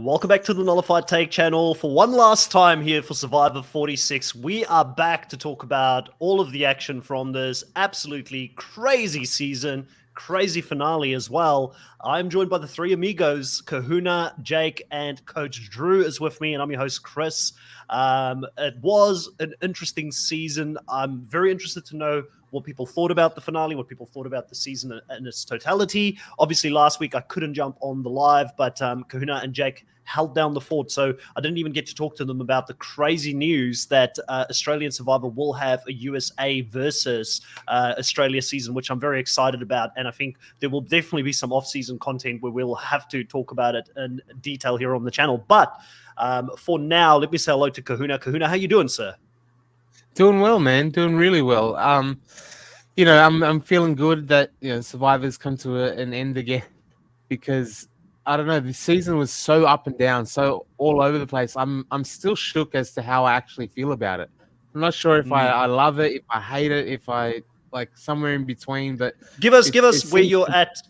Welcome back to the Nullified Take channel for one last time here for Survivor 46. We are back to talk about all of the action from this absolutely crazy season, crazy finale as well. I'm joined by the three amigos, Kahuna, Jake, and Coach Drew is with me, and I'm your host, Chris. It was an interesting season. I'm very interested to know what people thought about the finale, what people thought about the season in its totality. Obviously, last week I couldn't jump on the live, but Kahuna and Jake held down the fort, so I didn't even get to talk to them about the crazy news that Australian Survivor will have a USA versus Australia season, which I'm very excited about, and I think there will definitely be some off-season content where we'll have to talk about it in detail here on the channel. But for now, let me say hello to Kahuna. Kahuna, how you doing, sir? Doing well, man. Doing really well. I'm feeling good that Survivor's come to an end again, because I don't know, this season was so up and down, so all over the place. I'm still shook as to how I actually feel about it. I'm not sure if I love it, if I hate it, if I like somewhere in between. But give us where you're at.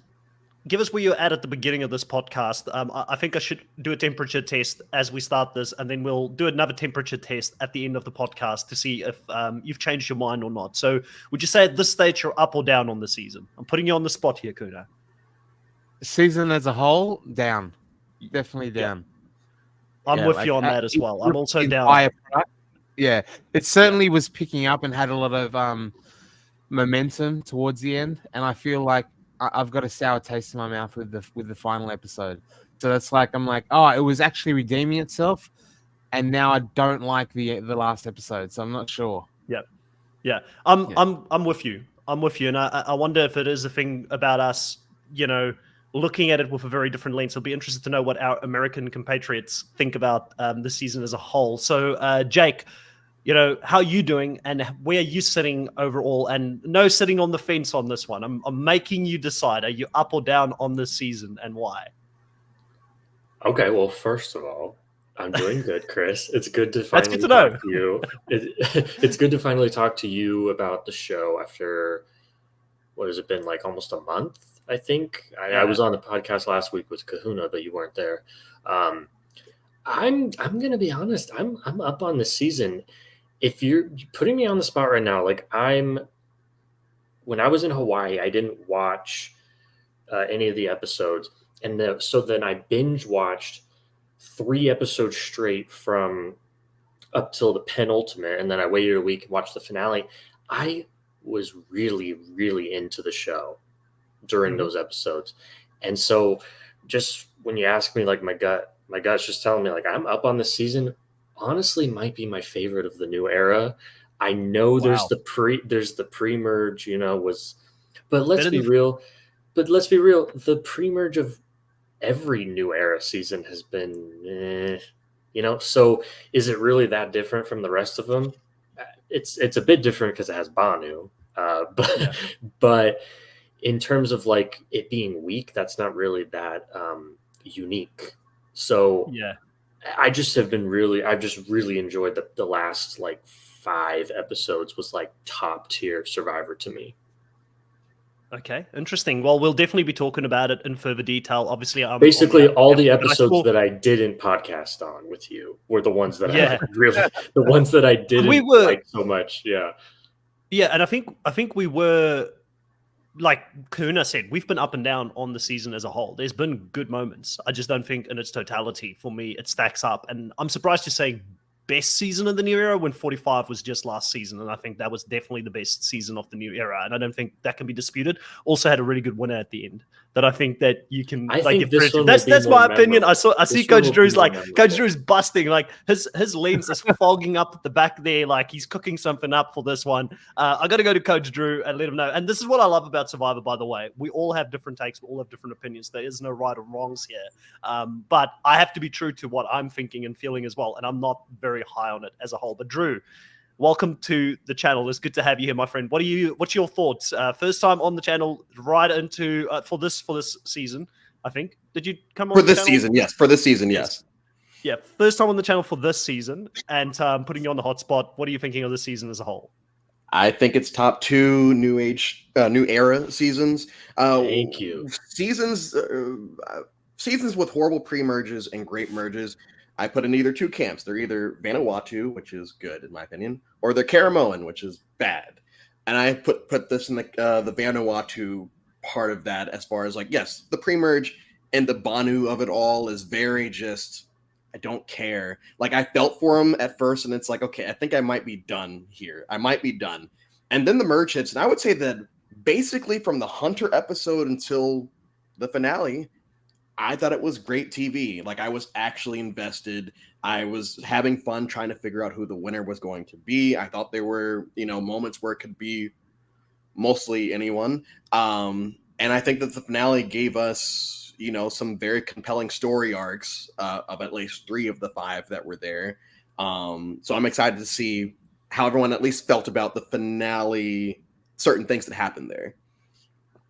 Give us where you're at the beginning of this podcast. I think I should do a temperature test as we start this, and then we'll do another temperature test at the end of the podcast to see if you've changed your mind or not. So would you say at this stage you're up or down on the season? I'm putting you on the spot here, Kuna. Season as a whole, down. Definitely down. I'm with you on that as well. I'm also down. Yeah, it certainly was picking up and had a lot of momentum towards the end, and I feel like I've got a sour taste in my mouth with the final episode. So that's like, I'm like, oh, it was actually redeeming itself, and now I don't like the last episode. So I'm not sure. Yeah. I'm with you. And I wonder if it is a thing about us, looking at it with a very different lens. I'll be interested to know what our American compatriots think about the season as a whole. So, Jake, how are you doing and where are you sitting overall? And no sitting on the fence on this one. I'm making you decide. Are you up or down on this season and why? Okay, well, first of all, I'm doing good, Chris. It's good to finally talk to you. It's good to finally talk to you about the show after, what has it been, like almost a month, I think. I was on the podcast last week with Kahuna, but you weren't there. I'm going to be honest. I'm up on the season. If you're putting me on the spot right now, like when I was in Hawaii, I didn't watch any of the episodes. So then I binge watched 3 episodes straight from up till the penultimate. And then I waited a week and watched the finale. I was really, really into the show during those episodes. And so just when you ask me, like my gut's just telling me like I'm up on the season. Honestly, might be my favorite of the new era. I know there's the pre-merge, but let's be real. The pre-merge of every new era season has been, so is it really that different from the rest of them? It's a bit different because it has Banu, but in terms of like it being weak, that's not really that unique. So yeah. I've just really enjoyed the last like 5 episodes was like top tier Survivor to me. Okay, interesting. Well, we'll definitely be talking about it in further detail. Obviously, basically all the episodes that I didn't podcast on with you were the ones that the ones that I didn't like so much. Yeah. Yeah, and I think we were, like Kuna said, we've been up and down on the season as a whole. There's been good moments. I just don't think in its totality, for me, it stacks up. And I'm surprised you're saying best season of the new era when 45 was just last season. And I think that was definitely the best season of the new era. And I don't think that can be disputed. Also had a really good winner at the end that I think that you can give credit to. That's my opinion. I see Coach Drew's Coach Drew's busting. Like his lens is fogging up at the back there. Like he's cooking something up for this one. I got to go to Coach Drew and let him know. And this is what I love about Survivor, by the way. We all have different takes. We all have different opinions. There is no right or wrongs here. But I have to be true to what I'm thinking and feeling as well. And I'm not very high on it as a whole. But Drew, welcome to the channel. It's good to have you here, my friend. What's your thoughts? First time on the channel, right into for this season, I think. Did you come on for this season? Yes, for this season, yes. Yeah, first time on the channel for this season, and putting you on the hot spot. What are you thinking of the season as a whole? I think it's top 2 new era seasons. Thank you. Seasons seasons with horrible pre-merges and great merges, I put in either two camps. They're either Vanuatu, which is good in my opinion, or they're Karamoan, which is bad. And I put this in the Vanuatu part of that, as far as like, yes, the pre-merge and the Banu of it all is very just, I don't care. Like, I felt for him at first, and it's like, okay, I think I might be done here. I might be done. And then the merge hits, and I would say that basically from the Hunter episode until the finale, I thought it was great TV. Like, I was actually invested. I was having fun trying to figure out who the winner was going to be. I thought there were, moments where it could be mostly anyone. And I think that the finale gave us, some very compelling story arcs of at least 3 of the 5 that were there. So I'm excited to see how everyone at least felt about the finale, certain things that happened there.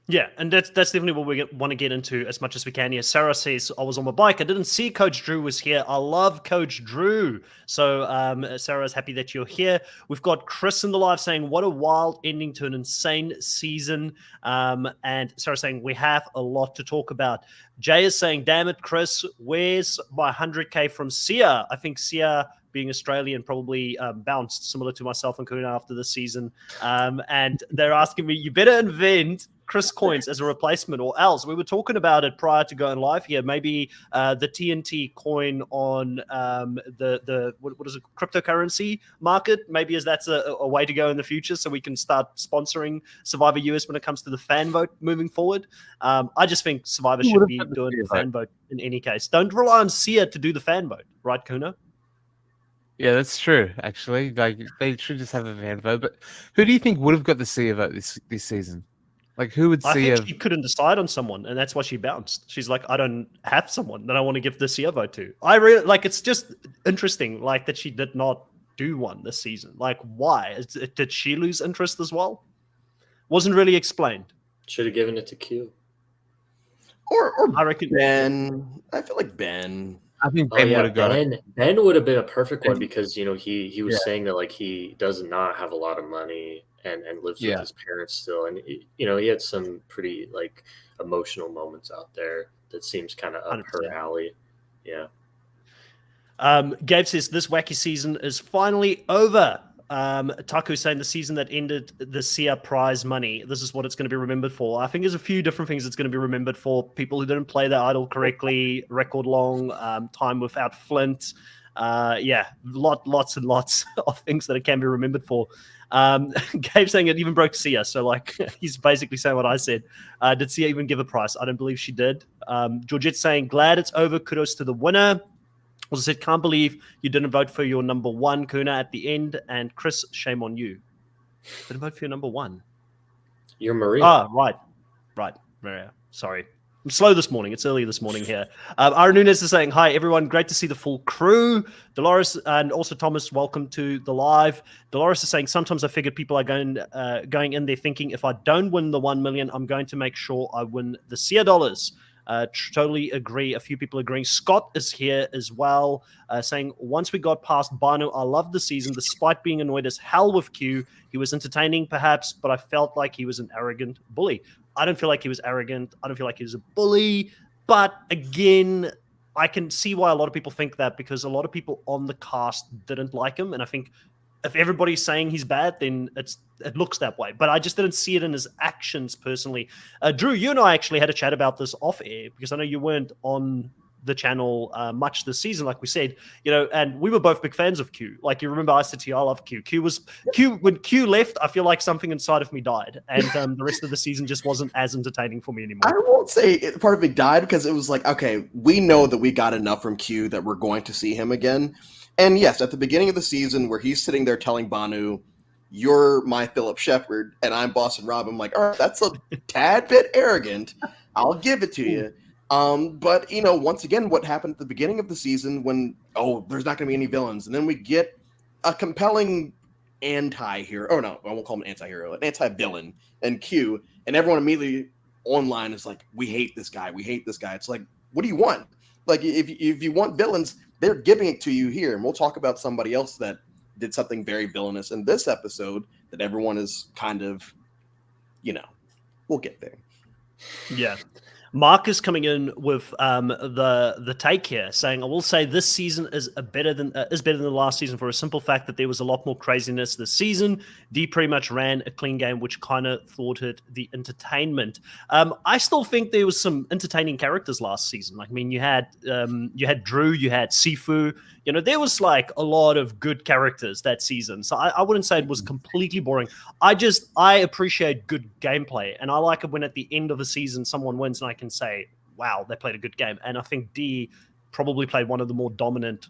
Yeah, and that's definitely what we want to get into as much as we can here. Sarah says, I was on my bike. I didn't see Coach Drew was here. I love Coach Drew. So Sarah's happy that you're here. We've got Chris in the live saying, what a wild ending to an insane season. And Sarah saying, we have a lot to talk about. Jay is saying, damn it, Chris, where's my 100K from Sia? I think Sia, being Australian, probably bounced similar to myself and Kuna after this season. And they're asking me, you better invent Chris coins as a replacement, or else. We were talking about it prior to going live here. Maybe the TNT coin on the what is it, cryptocurrency market. Maybe as that's a way to go in the future, so we can start sponsoring Survivor US when it comes to the fan vote moving forward. I just think Survivor should be doing the fan vote in any case. Don't rely on Sia to do the fan vote, right, Kuna? Yeah, that's true. Actually, like they should just have a fan vote. But who do you think would have got the Sia vote this season? Like, who would see? I think she couldn't decide on someone, and that's why she bounced. She's like, I don't have someone that I want to give the Sia vote to. I really like. It's just interesting, like that she did not do one this season. Like, why? Did she lose interest as well? Wasn't really explained. Should have given it to Q. Or I reckon Ben. I feel like Ben. I think Ben would have got it. Ben would have been a perfect one because he was saying that like he does not have a lot of money and lives with his parents still, and he had some pretty like emotional moments out there that seems kind of up 100%. Her alley. Yeah. Gabe says this wacky season is finally over. Taku saying the season that ended the Sia prize money. This is what it's going to be remembered for. I think there's a few different things it's going to be remembered for. People who didn't play their idol correctly, record long, time without Flint. Lots and lots of things that it can be remembered for. Gabe saying it even broke Sia. So like he's basically saying what I said. Did Sia even give a price? I don't believe she did. Georgette saying glad it's over. Kudos to the winner. Also said, can't believe you didn't vote for your number 1, Kuna, at the end. And Chris, shame on you. Didn't vote for your number 1. You're Maria. Ah, right. Maria. Sorry. I'm slow this morning. It's early this morning here. Aaron Nunes is saying, hi, everyone. Great to see the full crew. Dolores and also Thomas, welcome to the live. Dolores is saying, sometimes I figure people are going in there thinking, if I don't win the 1 million, I'm going to make sure I win the Sia dollars. Totally agree. A few people agreeing. Scott is here as well, saying, once we got past Banu, I loved the season, despite being annoyed as hell with Q. He was entertaining, perhaps, but I felt like he was an arrogant bully. I don't feel like he was arrogant. I don't feel like he was a bully. But again, I can see why a lot of people think that, because a lot of people on the cast didn't like him. And I think if everybody's saying he's bad, then it looks that way. But I just didn't see it in his actions personally. Drew, you and I actually had a chat about this off air, because I know you weren't on the channel much this season, like we said, and we were both big fans of Q. Like, you remember I said to you, I love Q. When Q left, I feel like something inside of me died, and the rest of the season just wasn't as entertaining for me anymore. I won't say part of me died, because it was like, okay, we know that we got enough from Q that we're going to see him again. And yes, at the beginning of the season where he's sitting there telling Banu, you're my Philip Shepard and I'm Boston Rob, I'm like, all right, that's a tad bit arrogant. I'll give it to you. But, once again, what happened at the beginning of the season when, there's not going to be any villains. And then we get a compelling anti-hero. Oh, no, I won't call him an anti-hero. An anti-villain and Q. And everyone immediately online is like, we hate this guy. We hate this guy. It's like, what do you want? Like, if you want villains, they're giving it to you here. And we'll talk about somebody else that did something very villainous in this episode that everyone is kind of, we'll get there. Yeah. Marcus coming in with the take here, saying, "I will say this season is better than the last season for a simple fact that there was a lot more craziness this season. D pretty much ran a clean game, which kind of thwarted the entertainment. I still think there was some entertaining characters last season. Like, I mean, you had Drew, you had Sifu. You know, there was like a lot of good characters that season. So I wouldn't say it was completely boring. I appreciate good gameplay, and I like it when at the end of a season someone wins and I can say, wow, they played a good game. And I think D probably played one of the more dominant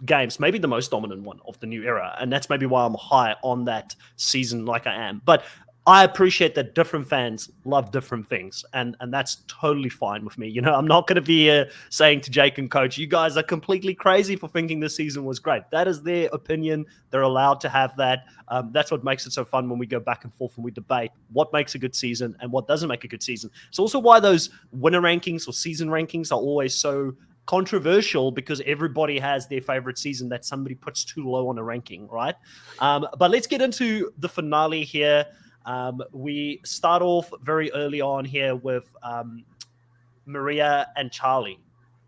games, maybe the most dominant one of the new era. And that's maybe why I'm high on that season like I am. But I appreciate that different fans love different things, and that's totally fine with me. You know, I'm not going to be saying to Jake and Coach, you guys are completely crazy for thinking this season was great. That is their opinion. They're allowed to have that. That's what makes it so fun when we go back and forth and we debate what makes a good season and what doesn't make a good season. It's also why those winner rankings or season rankings are always so controversial, because everybody has their favorite season that somebody puts too low on a ranking, right? But let's get into the finale here. We start off very early on here with Maria and Charlie.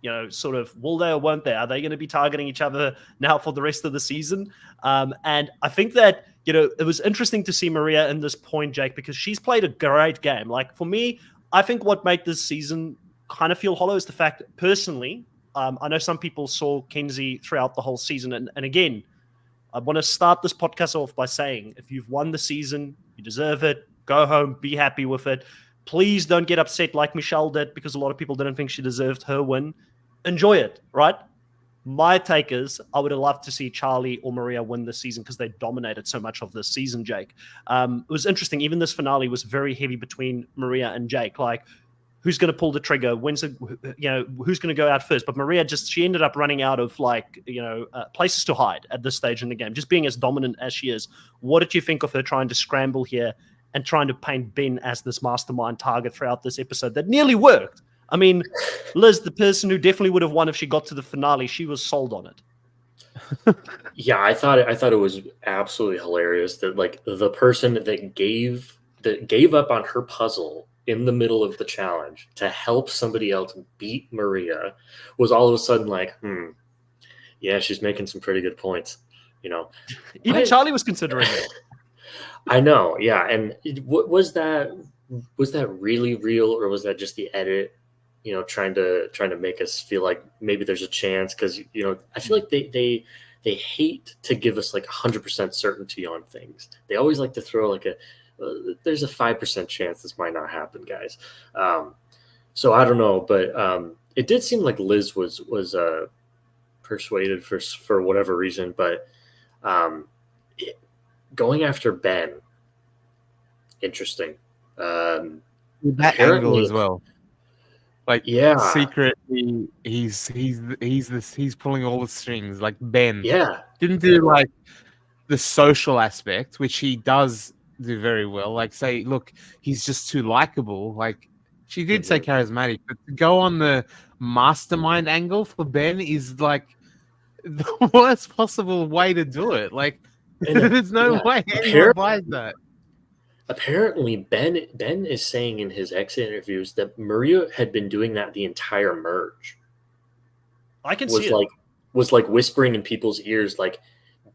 You know, sort of, will they or won't they? Are they going to be targeting each other now for the rest of the season? And I think that, you know, it was interesting to see Maria in this point, Jake, because she's played a great game. Like, for me, I think what made this season kind of feel hollow is the fact, personally, I know some people saw Kenzie throughout the whole season. And again, I want to start this podcast off by saying, if you've won the season, you deserve it. Go home, be happy with it. Please don't get upset like Michelle did, because a lot of people didn't think she deserved her win. Enjoy it, right? My take is, I would have loved to see Charlie or Maria win this season because they dominated so much of this season, Jake. It was interesting. Even this finale was very heavy between Maria and Jake. Like, who's going to pull the trigger? Who's going to go out first? But Maria she ended up running out of places to hide at this stage in the game, just being as dominant as she is. What did you think of her trying to scramble here and trying to paint Ben as this mastermind target throughout this episode that nearly worked? I mean, Liz, the person who definitely would have won if she got to the finale, she was sold on it. Yeah, I thought it was absolutely hilarious that, like, the person that gave up on her puzzle in the middle of the challenge to help somebody else beat Maria was all of a sudden like, yeah, she's making some pretty good points, you know. Even Charlie was considering it. I know, yeah. And was that really real, or was that just the edit, you know, trying to make us feel like maybe there's a chance? Because, you know, I feel like they hate to give us like 100% certainty on things. They always like to throw like there's a 5% chance this might not happen, guys. So I don't know, but it did seem like Liz was persuaded for whatever reason, but going after Ben, interesting. That angle as well. Like, yeah, secretly he's pulling all the strings. Like, Ben, yeah, didn't do like the social aspect, which he does do very well. Like, say, look, he's just too likable. Like, she did say charismatic, but to go on the mastermind angle for Ben is like the worst possible way to do it. Like, there's no way anyone buys that. Apparently, Ben is saying in his exit interviews that Maria had been doing that the entire merge. I can see it. Was like whispering in people's ears, like,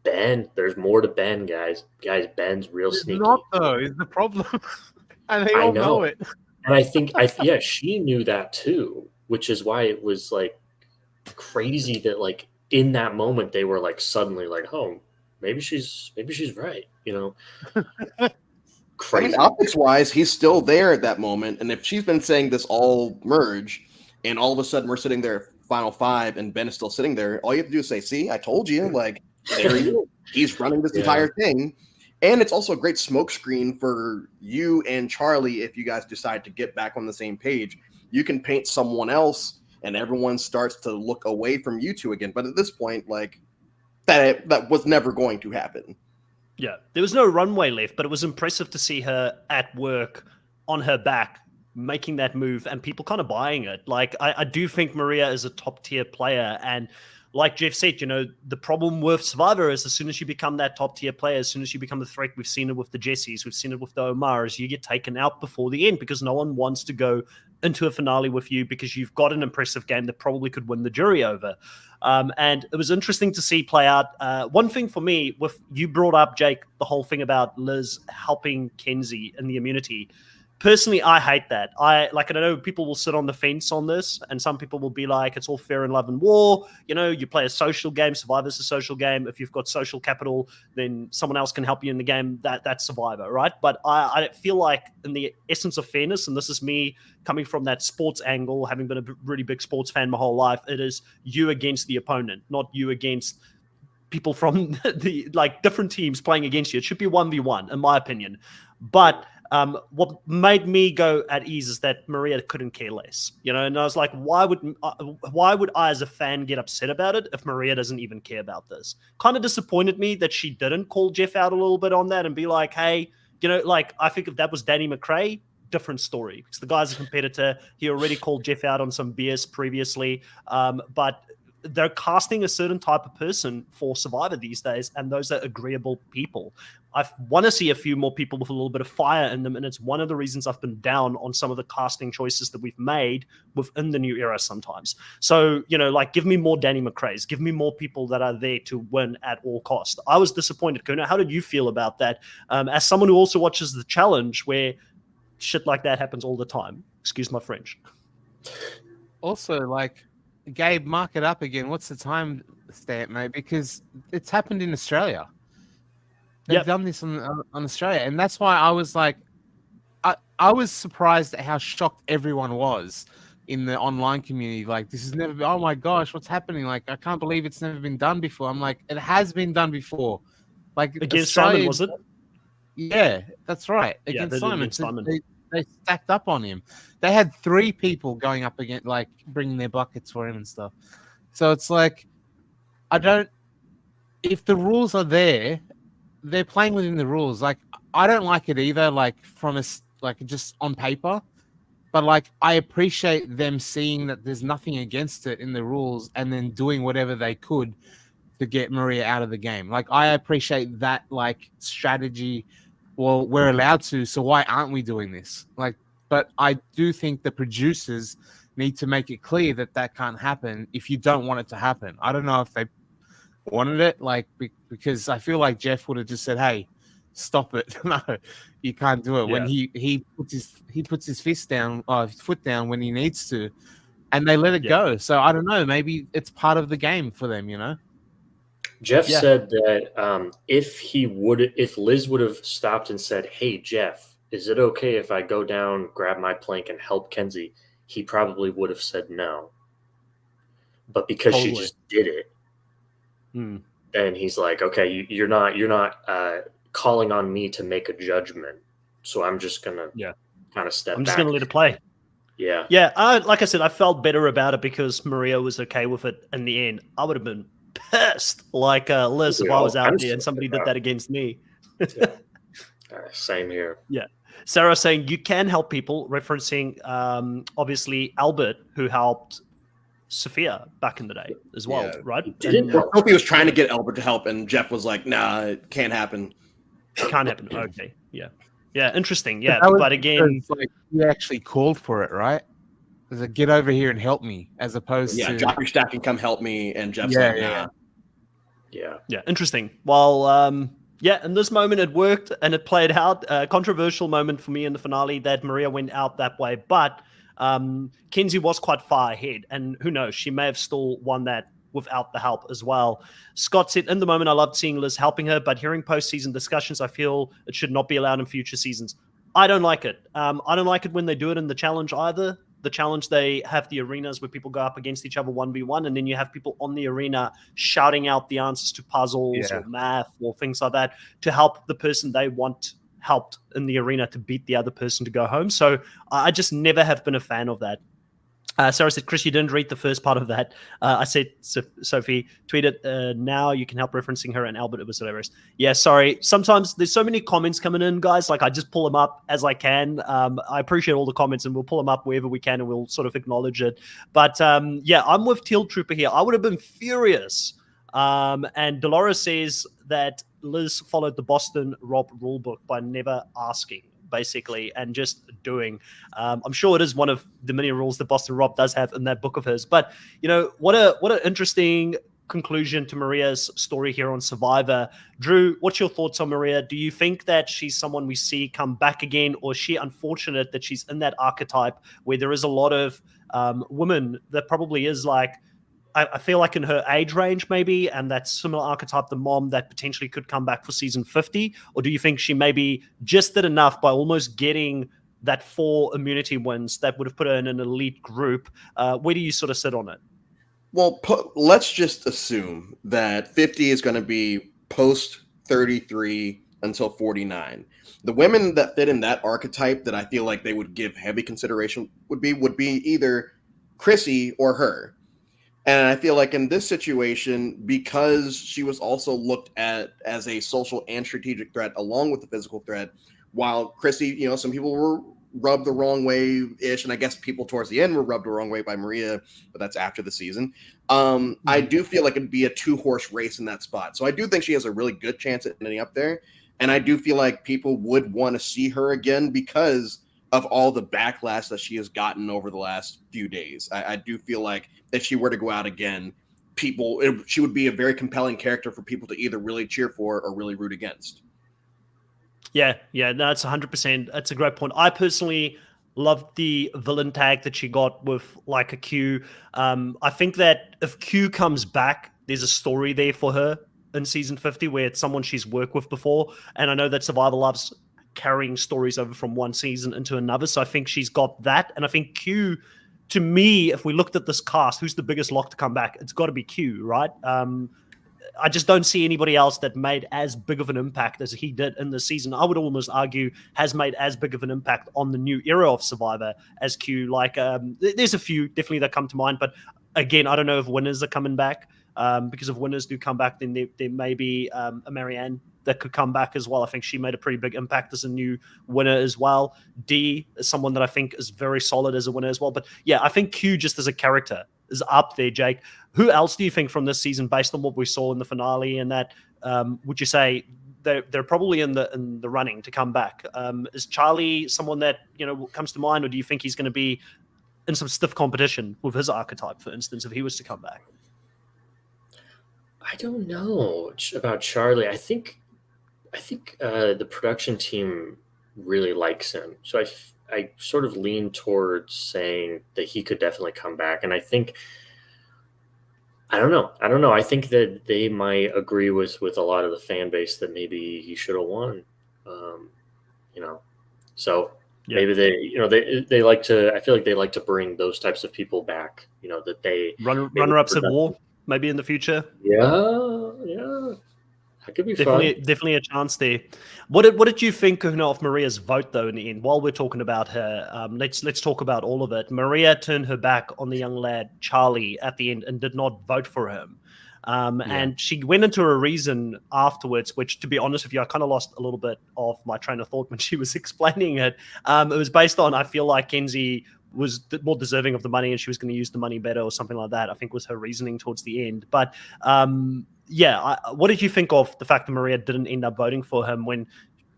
Ben, there's more to Ben, guys. Guys, Ben's real sneaky. Not though, is the problem. And they all know it. And I think she knew that too, which is why it was like crazy that, like, in that moment they were like suddenly like, oh, maybe she's right, you know. Crazy. I mean, optics wise, he's still there at that moment, and if she's been saying this all merge, and all of a sudden we're sitting there final five, and Ben is still sitting there, all you have to do is say, "See, I told you." Like, there he is. He's running this entire thing. And it's also a great smokescreen for you and Charlie if you guys decide to get back on the same page. You can paint someone else, and everyone starts to look away from you two again. But at this point, like, that was never going to happen. Yeah, there was no runway left, but it was impressive to see her at work on her back, making that move, and people kind of buying it. Like, I do think Maria is a top-tier player, and like Jeff said, the problem with Survivor is as soon as you become that top tier player, as soon as you become the threat, we've seen it with the Jessies, we've seen it with the Omars, you get taken out before the end because no one wants to go into a finale with you because you've got an impressive game that probably could win the jury over. And it was interesting to see play out. One thing for me, you brought up, Jake, the whole thing about Liz helping Kenzie in the immunity. Personally, I hate that. I know people will sit on the fence on this, and some people will be like, it's all fair in love and war. You play a social game. Survivor's a social game. If you've got social capital, then someone else can help you in the game. That's Survivor, right? But I feel like in the essence of fairness, and this is me coming from that sports angle, having been a really big sports fan my whole life, it is you against the opponent, not you against people from the different teams playing against you. It should be 1v1, in my opinion. But what made me go at ease is that Maria couldn't care less, and I was like, why would I as a fan get upset about it if Maria doesn't even care about this? Kind of disappointed me that she didn't call Jeff out a little bit on that and be like, hey, I think if that was Danny McRae, different story, because the guy's a competitor. He already called Jeff out on some BS previously, but they're casting a certain type of person for Survivor these days, and those are agreeable people. I want to see a few more people with a little bit of fire in them, and it's one of the reasons I've been down on some of the casting choices that we've made within the new era sometimes. So, give me more Danny McRae's, give me more people that are there to win at all cost. I was disappointed. Kuna, how did you feel about that? As someone who also watches The Challenge, where shit like that happens all the time. Excuse my French. Also, Gabe, mark it up again. What's the time stamp, mate? Because it's happened in Australia. They've done this on Australia, and that's why I was like, I was surprised at how shocked everyone was in the online community. This has never been. Oh my gosh, what's happening? I can't believe it's never been done before. I'm like, it has been done before. Against Simon, was it? Yeah, that's right. Against Simon. They stacked up on him. They had 3 people going up against, bringing their buckets for him and stuff. So it's like, if the rules are there, they're playing within the rules. I don't like it either, from just on paper, but I appreciate them seeing that there's nothing against it in the rules and then doing whatever they could to get Maria out of the game. I appreciate that, strategy. Well, we're allowed to, so why aren't we doing this? But I do think the producers need to make it clear that that can't happen if you don't want it to happen. I don't know if they wanted it, because I feel like Jeff would have just said, "Hey, stop it! No, you can't do it." Yeah. When he puts his foot down when he needs to, and they let it go. So I don't know. Maybe it's part of the game for them, Jeff said that if Liz would have stopped and said, "Hey, Jeff, is it okay if I go down, grab my plank, and help Kenzie?" he probably would have said no. But because she just did it, and he's like, "Okay, you're not calling on me to make a judgment, so I'm just gonna kind of step back. I'm just gonna let it play." Yeah. Like I said, I felt better about it because Maria was okay with it in the end. I would have been pissed Liz if I was out there and somebody did that against me. Same here. Yeah. Sarah saying you can help people, referencing obviously Albert, who helped Sophia back in the day as well, right? Sophie was trying to get Albert to help, and Jeff was like, "Nah, it can't happen." It can't happen. Okay. Yeah. Interesting. Yeah, but again, you actually called for it, right? There's a get over here and help me, as opposed to drop your stack and come help me, and Jeff's like, "Nah." Yeah. Interesting. Well, in this moment it worked and it played out. A controversial moment for me in the finale that Maria went out that way, but Kenzie was quite far ahead, and who knows, she may have still won that without the help as well. Scott said, in the moment, I loved seeing Liz helping her, but hearing post-season discussions, I feel it should not be allowed in future seasons. I don't like it. I don't like it when they do it in the challenge either. The challenge, they have the arenas where people go up against each other 1v1, and then you have people on the arena shouting out the answers to puzzles or math or things like that to help the person they want helped in the arena to beat the other person to go home. So I just never have been a fan of that. Sarah said, Chris, you didn't read the first part of that. I said, Sophie, tweet it now. You can help referencing her and Albert. It was hilarious. Yeah, sorry. Sometimes there's so many comments coming in, guys. Like, I just pull them up as I can. I appreciate all the comments, and we'll pull them up wherever we can, and we'll sort of acknowledge it. But, yeah, I'm with Teal Trooper here. I would have been furious. And Dolores says that Liz followed the Boston Rob rulebook by never asking, basically, and just doing. I'm sure it is one of the many rules that Boston Rob does have in that book of his. But, you know, what an interesting conclusion to Maria's story here on Survivor. Drew, what's your thoughts on Maria? Do you think that she's someone we see come back again, or is she unfortunate that she's in that archetype where there is a lot of women that probably is like, I feel like in her age range maybe, and that similar archetype, the mom that potentially could come back for season 50? Or do you think she maybe just did enough by almost getting that 4 immunity wins that would have put her in an elite group? Where do you sort of sit on it? Well, let's just assume that 50 is going to be post 33 until 49. The women that fit in that archetype that I feel like they would give heavy consideration would be either Chrissy or her. And I feel like in this situation, because she was also looked at as a social and strategic threat along with the physical threat, while Chrissy, you know, some people were rubbed the wrong way-ish, and I guess people towards the end were rubbed the wrong way by Maria, but that's after the season. I do feel like it'd be a 2-horse race in that spot. So I do think she has a really good chance at ending up there. And I do feel like people would want to see her again because of all the backlash that she has gotten over the last few days. I do feel like if she were to go out again, she would be a very compelling character for people to either really cheer for or really root against. Yeah, no, it's 100%. That's a great point. I personally loved the villain tag that she got with like a Q. I think that if Q comes back, there's a story there for her in season 50 where it's someone she's worked with before. And I know that Survivor loves carrying stories over from one season into another. So I think she's got that. And I think Q, to me, if we looked at this cast, who's the biggest lock to come back? It's got to be Q, right? I just don't see anybody else that made as big of an impact as he did in the season. I would almost argue has made as big of an impact on the new era of Survivor as Q. Like, there's a few definitely that come to mind, but again, I don't know if winners are coming back. Because if winners do come back, then there may be a Marianne that could come back as well. I think she made a pretty big impact as a new winner as well. D is someone that I think is very solid as a winner as well. But yeah, I think Q just as a character is up there, Jake. Who else do you think from this season, based on what we saw in the finale and that, would you say they're probably in the running to come back? Is Charlie someone that, you know, comes to mind, or do you think he's going to be in some stiff competition with his archetype, for instance, if he was to come back? I don't know about Charlie. I think the production team really likes him. So I sort of lean towards saying that he could definitely come back. And I think, I don't know. I think that they might agree with a lot of the fan base that maybe he should have won. So yeah. Maybe they like to, I feel like they like to bring those types of people back, that they runner-ups of war. Maybe in the future. Yeah. That could be definitely a chance there. What did you think of Maria's vote, though, in the end? While we're talking about her, let's talk about all of it. Maria turned her back on the young lad, Charlie, at the end and did not vote for him. And she went into a reason afterwards, which, to be honest with you, I kind of lost a little bit of my train of thought when she was explaining it. It was based on, I feel like Kenzie was more deserving of the money and she was going to use the money better or something like that, I think was her reasoning towards the end. But what did you think of the fact that Maria didn't end up voting for him when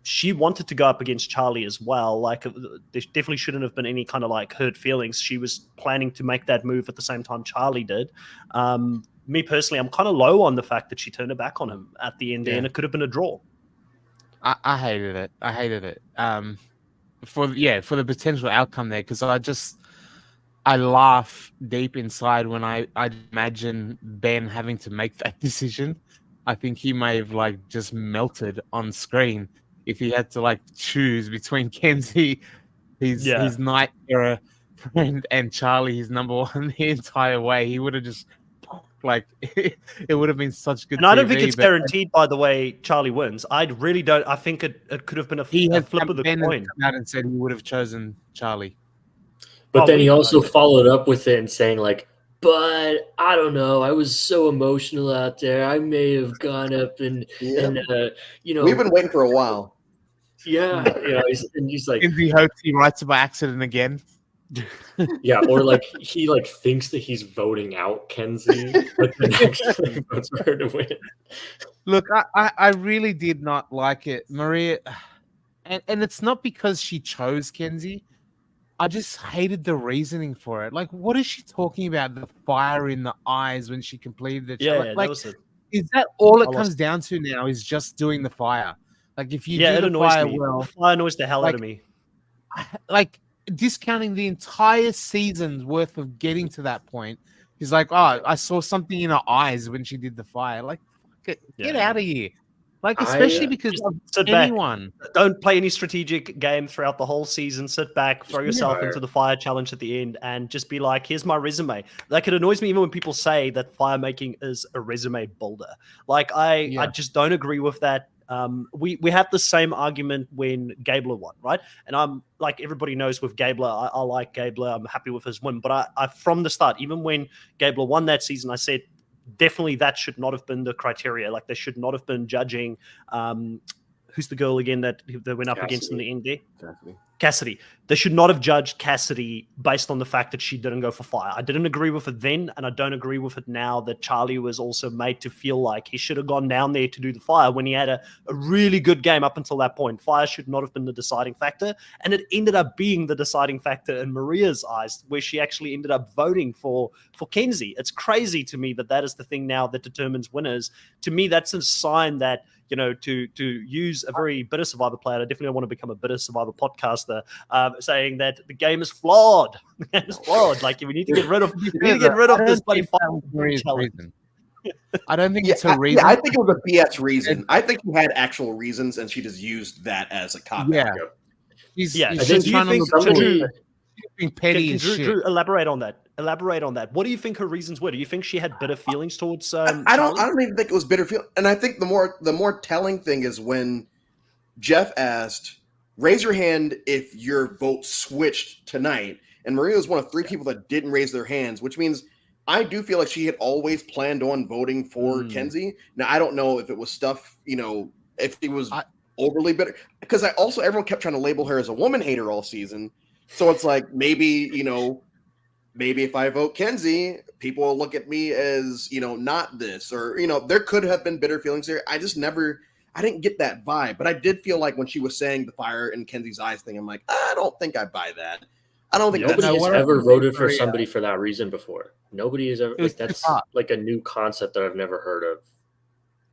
she wanted to go up against Charlie as well? Like, there definitely shouldn't have been any kind of like hurt feelings. She was planning to make that move at the same time Charlie did. Me personally, I'm kind of low on the fact that she turned her back on him at the end there, and it could have been a draw. I hated it. For the potential outcome there, because I laugh deep inside when I imagine Ben having to make that decision. I think he may have like just melted on screen if he had to like choose between Kenzie, his night era friend, and Charlie, his number one, the entire way. He would have just like it would have been such good. And I don't think it's guaranteed, by the way, Charlie wins. I really don't. I think it could have been a flip of the coin. Come out and said he would have chosen Charlie. But then he also followed up with it and saying like, but I don't know. I was so emotional out there. I may have gone up and you know, we've been waiting for a while. Yeah, he's like, Kenzie hopes he writes it by accident again. Yeah, or like he like thinks that he's voting out Kenzie, but then actually votes for her to win. Look, I really did not like it, Maria, and it's not because she chose Kenzie. I just hated the reasoning for it. Like, what is she talking about? The fire in the eyes when she completed the challenge. Yeah, like, that was it. Is that all it comes down to now? Is just doing the fire? Like, if you do the fire well, the fire annoys the hell out of me. Like, discounting the entire season's worth of getting to that point. He's like, oh, I saw something in her eyes when she did the fire. Like, get out of here. Like, especially because of anyone. Don't play any strategic game throughout the whole season. Sit back, throw yourself into the fire challenge at the end, and just be like, here's my resume. Like, it annoys me even when people say that fire making is a resume builder. Like, I just don't agree with that. We had the same argument when Gabler won, right? And I'm like, everybody knows with Gabler, I like Gabler. I'm happy with his win. But I from the start, even when Gabler won that season, I said, definitely that should not have been the criteria. Like, they should not have been judging who's the girl again that went up against in the end there? Cassidy. They should not have judged Cassidy based on the fact that she didn't go for fire. I didn't agree with it then, and I don't agree with it now that Charlie was also made to feel like he should have gone down there to do the fire when he had a really good game up until that point. Fire should not have been the deciding factor, and it ended up being the deciding factor in Maria's eyes, where she actually ended up voting for Kenzie. It's crazy to me that is the thing now that determines winners. To me, that's a sign that, you know, to use a very bitter Survivor player, I definitely don't want to become a bitter Survivor podcaster, saying that the game is flawed. The game is flawed. Like, we need to get rid of this bloody challenge. I don't think it's a reason. Yeah, I think it was a BS reason. I think he had actual reasons, and she just used that as a cop. Yeah. I think being petty as shit. Drew, elaborate on that. What do you think her reasons were? Do you think she had bitter feelings towards I don't even think it was bitter feelings. And I think the more telling thing is when Jeff asked, raise your hand if your vote switched tonight. And Maria was one of 3 people that didn't raise their hands, which means I do feel like she had always planned on voting for Kenzie. Now, I don't know if it was stuff, if it was overly bitter. Because everyone kept trying to label her as a woman hater all season. So it's like, maybe if I vote Kenzie, people will look at me as, not this, or, there could have been bitter feelings there. I didn't get that vibe, but I did feel like when she was saying the fire in Kenzie's eyes thing, I'm like, I don't think I buy that. I don't think nobody has ever voted for somebody for that reason before. Nobody has ever, that's like a new concept that I've never heard of.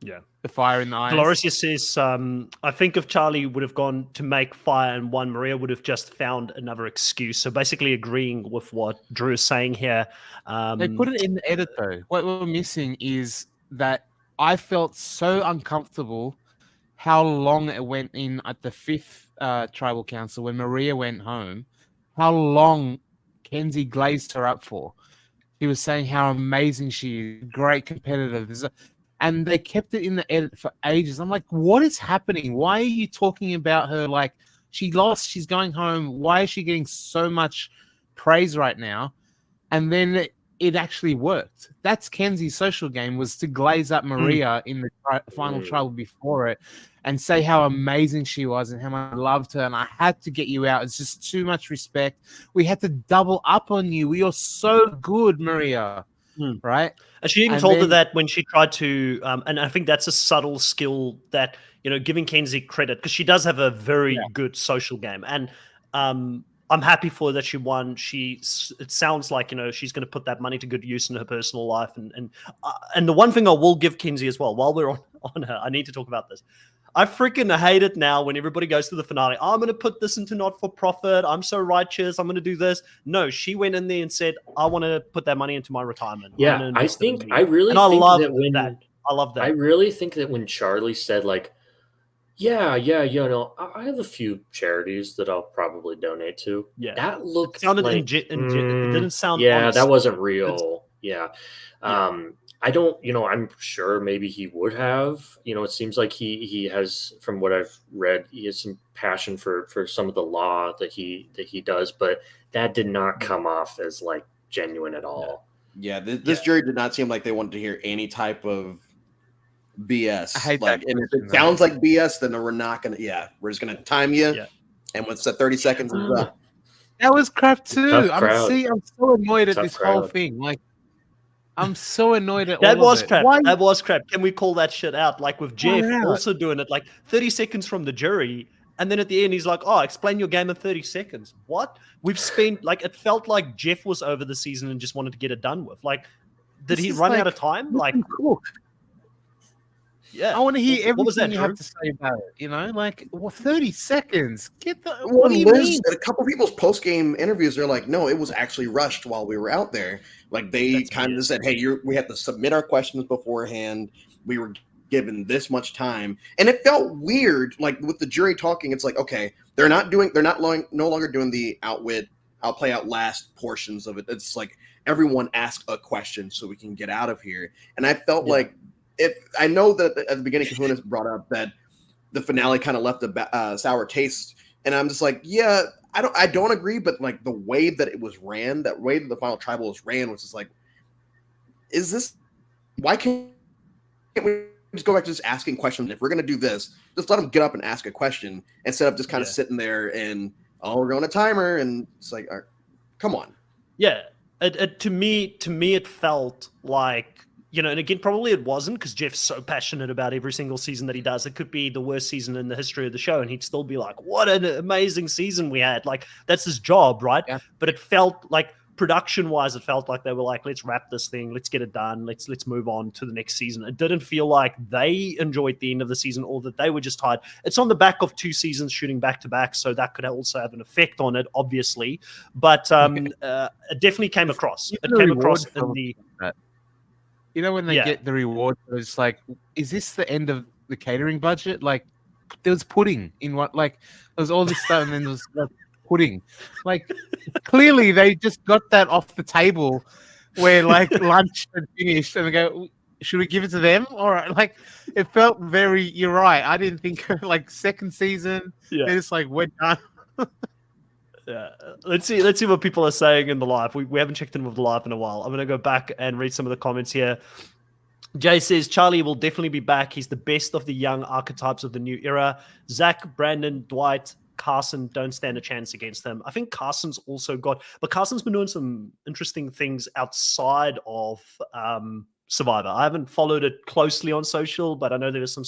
Yeah. The fire in the eyes. Dolores says, I think if Charlie would have gone to make fire and won, Maria would have just found another excuse. So basically agreeing with what Drew is saying here. They put it in the edit, though. What we're missing is that I felt so uncomfortable how long it went in at the 5th tribal council when Maria went home, how long Kenzie glazed her up for. He was saying how amazing she is, great competitor. And they kept it in the edit for ages. I'm like, what is happening? Why are you talking about her like she lost, she's going home? Why is she getting so much praise right now? And then it actually worked. That's Kenzie's social game, was to glaze up Maria in the final tribal before it and say how amazing she was and how much I loved her. And I had to get you out. It's just too much respect. We had to double up on you. We are so good, Maria. Right? And she even told her that when she tried to, and I think that's a subtle skill that, giving Kenzie credit, because she does have a very good social game. And I'm happy for her that she won. It sounds like, she's going to put that money to good use in her personal life. And the one thing I will give Kenzie as well, while we're on her, I need to talk about this. I freaking hate it now when everybody goes to the finale. I'm going to put this into not-for-profit. I'm so righteous. I'm going to do this. No, she went in there and said, I want to put that money into my retirement. Yeah, I love that. I love that. I really think that when Charlie said, like, I have a few charities that I'll probably donate to. Yeah. That looked sounded like... it didn't sound yeah, honest. that wasn't real. Yeah. I don't, I'm sure maybe he would have, it seems like he has, from what I've read, he has some passion for some of the law that he does, but that did not come off as like genuine at all. Yeah. This jury did not seem like they wanted to hear any type of BS. I hate like, that and if question, it sounds like BS, then we're not going to, we're just going to time you. Yeah. And once that 30 seconds is up. That was crap too. Tough I'm crowd. so annoyed at Tough this whole crowd. thing. Like, I'm so annoyed at That all was of it. crap. Why? That was crap. Can we call that shit out? Like with Jeff out. also doing it like 30 seconds from the jury. And then at the end, he's like, oh, explain your game in 30 seconds. What? We've spent, like, it felt like Jeff was over the season and just wanted to get it done with. Like, did he run out of time? Like, yeah. I want to hear What was that, everything you Drew? have to say about it. Like, 30 seconds. Get the. Well, What do you Liz, mean? a couple people's post-game interviews, they're like, no, it was actually rushed while we were out there. Like, they That's kind of weird. said, hey, we have to submit our questions beforehand. We were given this much time. And it felt weird, like, with the jury talking, it's like, okay, no longer doing the outplay, outlast portions of it. It's like, everyone ask a question so we can get out of here. And I felt like, I know that at the beginning, Kahuna brought up that the finale kind of left a sour taste, and I'm just like, yeah, I don't agree, but like the way that it was ran, that way that the final tribal was ran, was just like, why can't we just go back to just asking questions? If we're gonna do this, just let them get up and ask a question instead of just kind of sitting there and we're going to timer, and it's like, come on. Yeah, to me, it felt like, and again, probably it wasn't, because Jeff's so passionate about every single season that he does. It could be the worst season in the history of the show, and he'd still be like, what an amazing season we had. Like, that's his job, right? Yeah. But it felt like, production-wise, it felt like they were like, let's wrap this thing, let's get it done, let's move on to the next season. It didn't feel like they enjoyed the end of the season or that they were just tired. It's on the back of 2 seasons shooting back-to-back, so that could also have an effect on it, obviously. But it definitely came across. It came across in the... when they get the reward, it's like, is this the end of the catering budget? Like, there was pudding in what, like, there was all this stuff, and then there was like, pudding. Like, clearly they just got that off the table where like lunch had finished, and they go, should we give it to them? All right. Like, it felt very, you're right. I didn't think like second season. Yeah. They're just like, we're done. Yeah, let's see what people are saying in the live. We haven't checked in with the live in a while. I'm going to go back and read some of the comments here. Jay says Charlie will definitely be back. He's the best of the young archetypes of the new era. Zach, Brandon, Dwight, Carson don't stand a chance against him. I think Carson's also but Carson's been doing some interesting things outside of Survivor. I haven't followed it closely on social, but I know there was some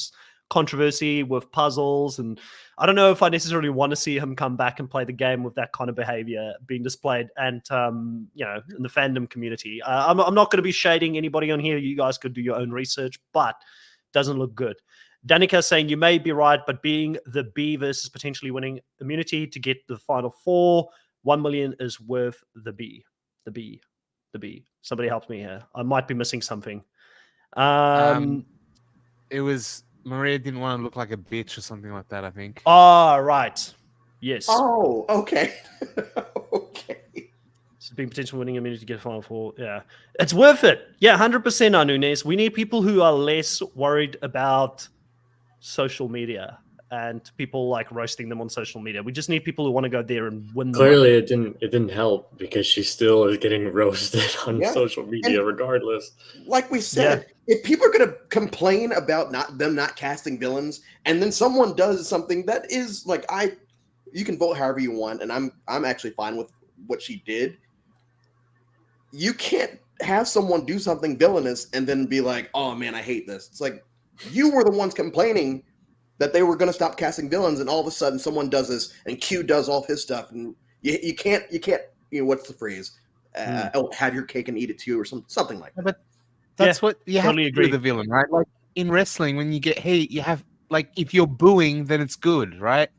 controversy with puzzles, and I don't know if I necessarily want to see him come back and play the game with that kind of behavior being displayed, and in the fandom community. I'm not going to be shading anybody on here. You guys could do your own research, but doesn't look good. Danica saying you may be right, but being the B versus potentially winning immunity to get the final 4, 1 million is worth the B. The B. Somebody help me here. I might be missing something. It was Maria didn't want to look like a bitch or something like that, I think. Oh, right. Yes. Oh, okay. Okay. So being potential winning immunity to get a final 4. Yeah. It's worth it. Yeah, 100% Anunes. We need people who are less worried about social media and people like roasting them on social media. We just need people who want to go there and win. Clearly, it didn't help, because she still is getting roasted on social media, and regardless. Like we said, if people are going to complain about them not casting villains, and then someone does something that is like, you can vote however you want, and I'm actually fine with what she did. You can't have someone do something villainous and then be like, oh man, I hate this. It's like, you were the ones complaining that they were going to stop casting villains, and all of a sudden someone does this, and Q does all his stuff, and you can't, what's the phrase? Have your cake and eat it too, or something like that. But that's what you have to do with the villain, right? Like in wrestling, when you get hate, you have, like, if you're booing, then it's good, right?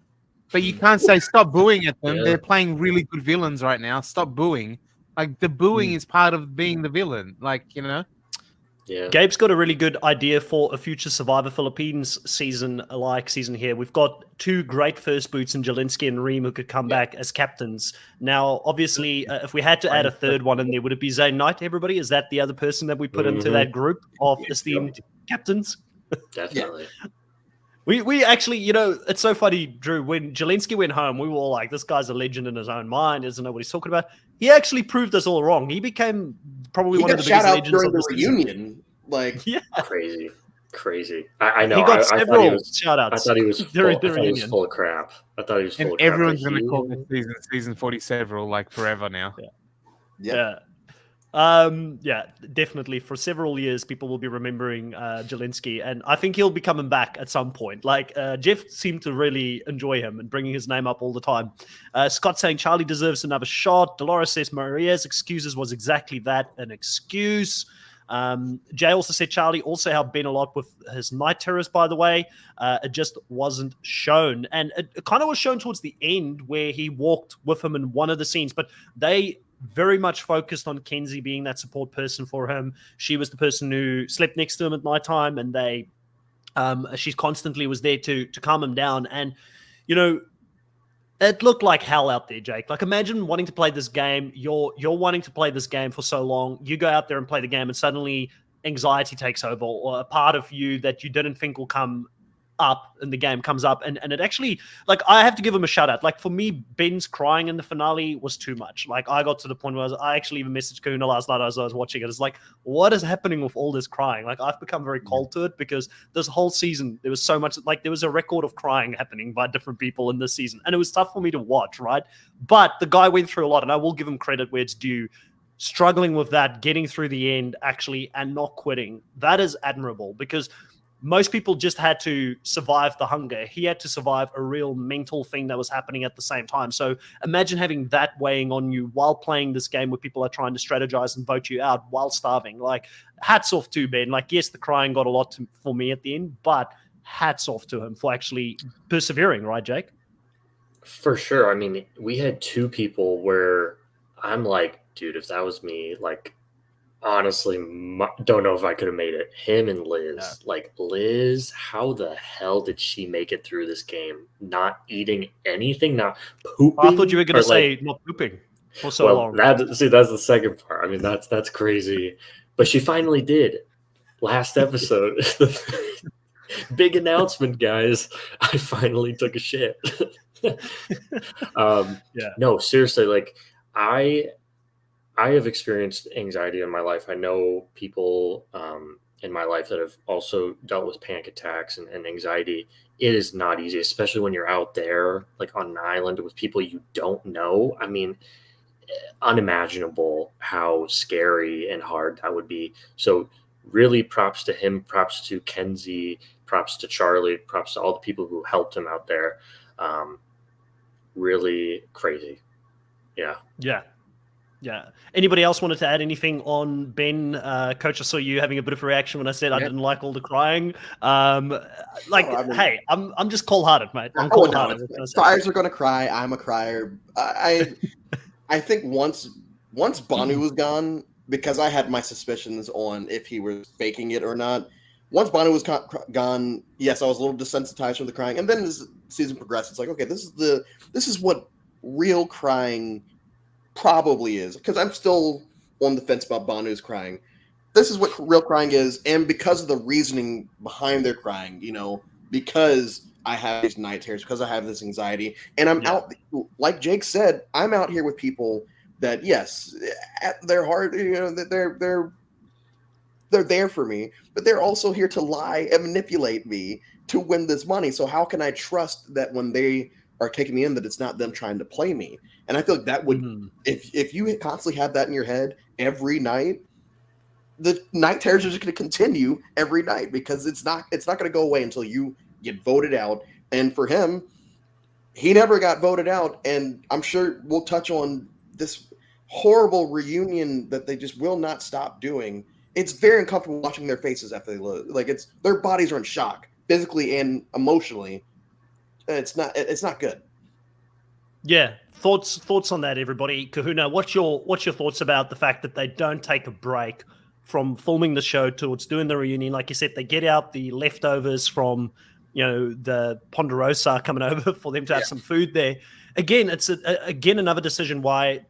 But you can't say stop booing at them. They're playing really good villains right now. Stop booing. Like, the booing is part of being the villain. Like, Yeah. Gabe's got a really good idea for a future Survivor Philippines season here. We've got 2 great first boots in Jelinski and Reem who could come back as captains. Now, obviously, if we had to add a third one in there, would it be Zane Knight, everybody? Is that the other person that we put into that group of esteemed captains? Definitely. We actually, it's so funny, Drew, when Jelinski went home, we were all like, this guy's a legend in his own mind, doesn't know what he's talking about. He actually proved us all wrong. He became probably one of the biggest legends of the reunion. Like, yeah, crazy. I know. He got several shout-outs. I thought he was full of crap. I thought he was full of crap. Everyone's going to call this season 40 several, like forever now. Yeah. Definitely. For several years, people will be remembering Jelinski, and I think he'll be coming back at some point. Like Jeff seemed to really enjoy him and bringing his name up all the time. Scott saying Charlie deserves another shot. Dolores says Maria's excuses was exactly that, an excuse. Jay also said Charlie also helped Ben a lot with his night terrors, by the way. It just wasn't shown, and it kind of was shown towards the end where he walked with him in one of the scenes, but they very much focused on Kenzie being that support person for him. She was the person who slept next to him at nighttime, and she constantly was there to calm him down. And it looked like hell out there, Jake. Like, imagine wanting to play this game. You're wanting to play this game for so long. You go out there and play the game, and suddenly anxiety takes over, or a part of you that you didn't think will come up in the game comes up, and it actually, like, I have to give him a shout out. Like, for me, Ben's crying in the finale was too much. Like, I got to the point where I actually even messaged Kuna last night as I was watching it. It's like, what is happening with all this crying? Like, I've become very cold to it because this whole season there was so much, like, there was a record of crying happening by different people in this season, and it was tough for me to watch, right? But the guy went through a lot, and I will give him credit where it's due. Struggling with that, getting through the end actually, and not quitting, that is admirable, because most people just had to survive the hunger. He had to survive a real mental thing that was happening at the same time. So imagine having that weighing on you while playing this game where people are trying to strategize and vote you out while starving. Like, hats off to Ben. Like, yes, the crying got a lot for me at the end, but hats off to him for actually persevering, right, Jake? For sure. I mean, we had 2 people where I'm like, dude, if that was me, like, honestly, don't know if I could have made it. Him and Liz. Yeah. Like, Liz, how the hell did she make it through this game? Not eating anything, not pooping. I thought you were going to say not pooping for so long. That's the second part. I mean, that's crazy. But she finally did. Last episode. Big announcement, guys. I finally took a shit. No, seriously, like, I have experienced anxiety in my life. I know people in my life that have also dealt with panic attacks and anxiety. It is not easy, especially when you're out there, like on an island with people you don't know. I mean, unimaginable how scary and hard that would be. So really props to him, props to Kenzie, props to Charlie, props to all the people who helped him out there. Really crazy. Yeah. Anybody else wanted to add anything on Ben? Coach, I saw you having a bit of a reaction when I said I didn't like all the crying. Hey, I'm just cold-hearted, mate. I'm cold-hearted. Criers are going to cry. I'm a crier. I think once Banu was gone, because I had my suspicions on if he was faking it or not. Once Banu was gone, yes, I was a little desensitized from the crying. And then as the season progressed, it's like, okay, this is what real crying probably is, because I'm still on the fence about Banu's crying. This is what real crying is, and because of the reasoning behind their crying, because I have these night terrors, because I have this anxiety, and I'm out, like Jake said, I'm out here with people that, yes, at their heart, they're there for me, but they're also here to lie and manipulate me to win this money. So how can I trust that when they are taking me in, that it's not them trying to play me? And I feel like that would, if you constantly have that in your head every night, the night terrors are just going to continue every night, because it's not going to go away until you get voted out. And for him, he never got voted out. And I'm sure we'll touch on this horrible reunion that they just will not stop doing. It's very uncomfortable watching their faces after they lose. Like, their bodies are in shock, physically and emotionally. It's not good. Yeah. Thoughts on that, everybody. Kahuna, what's your thoughts about the fact that they don't take a break from filming the show towards doing the reunion. Like you said, they get out the leftovers from, the Ponderosa coming over for them to have some food there. Again, it's again another decision why,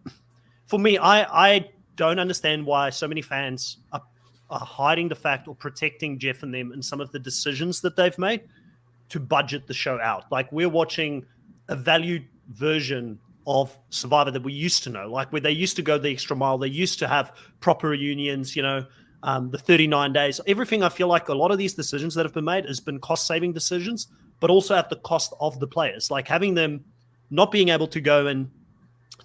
for me, I don't understand why so many fans are hiding the fact or protecting Jeff and them in some of the decisions that they've made to budget the show out. Like, we're watching a valued version of Survivor that we used to know, like where they used to go the extra mile. They used to have proper reunions, the 39 days, everything. I feel like a lot of these decisions that have been made has been cost-saving decisions, but also at the cost of the players, like having them not being able to go and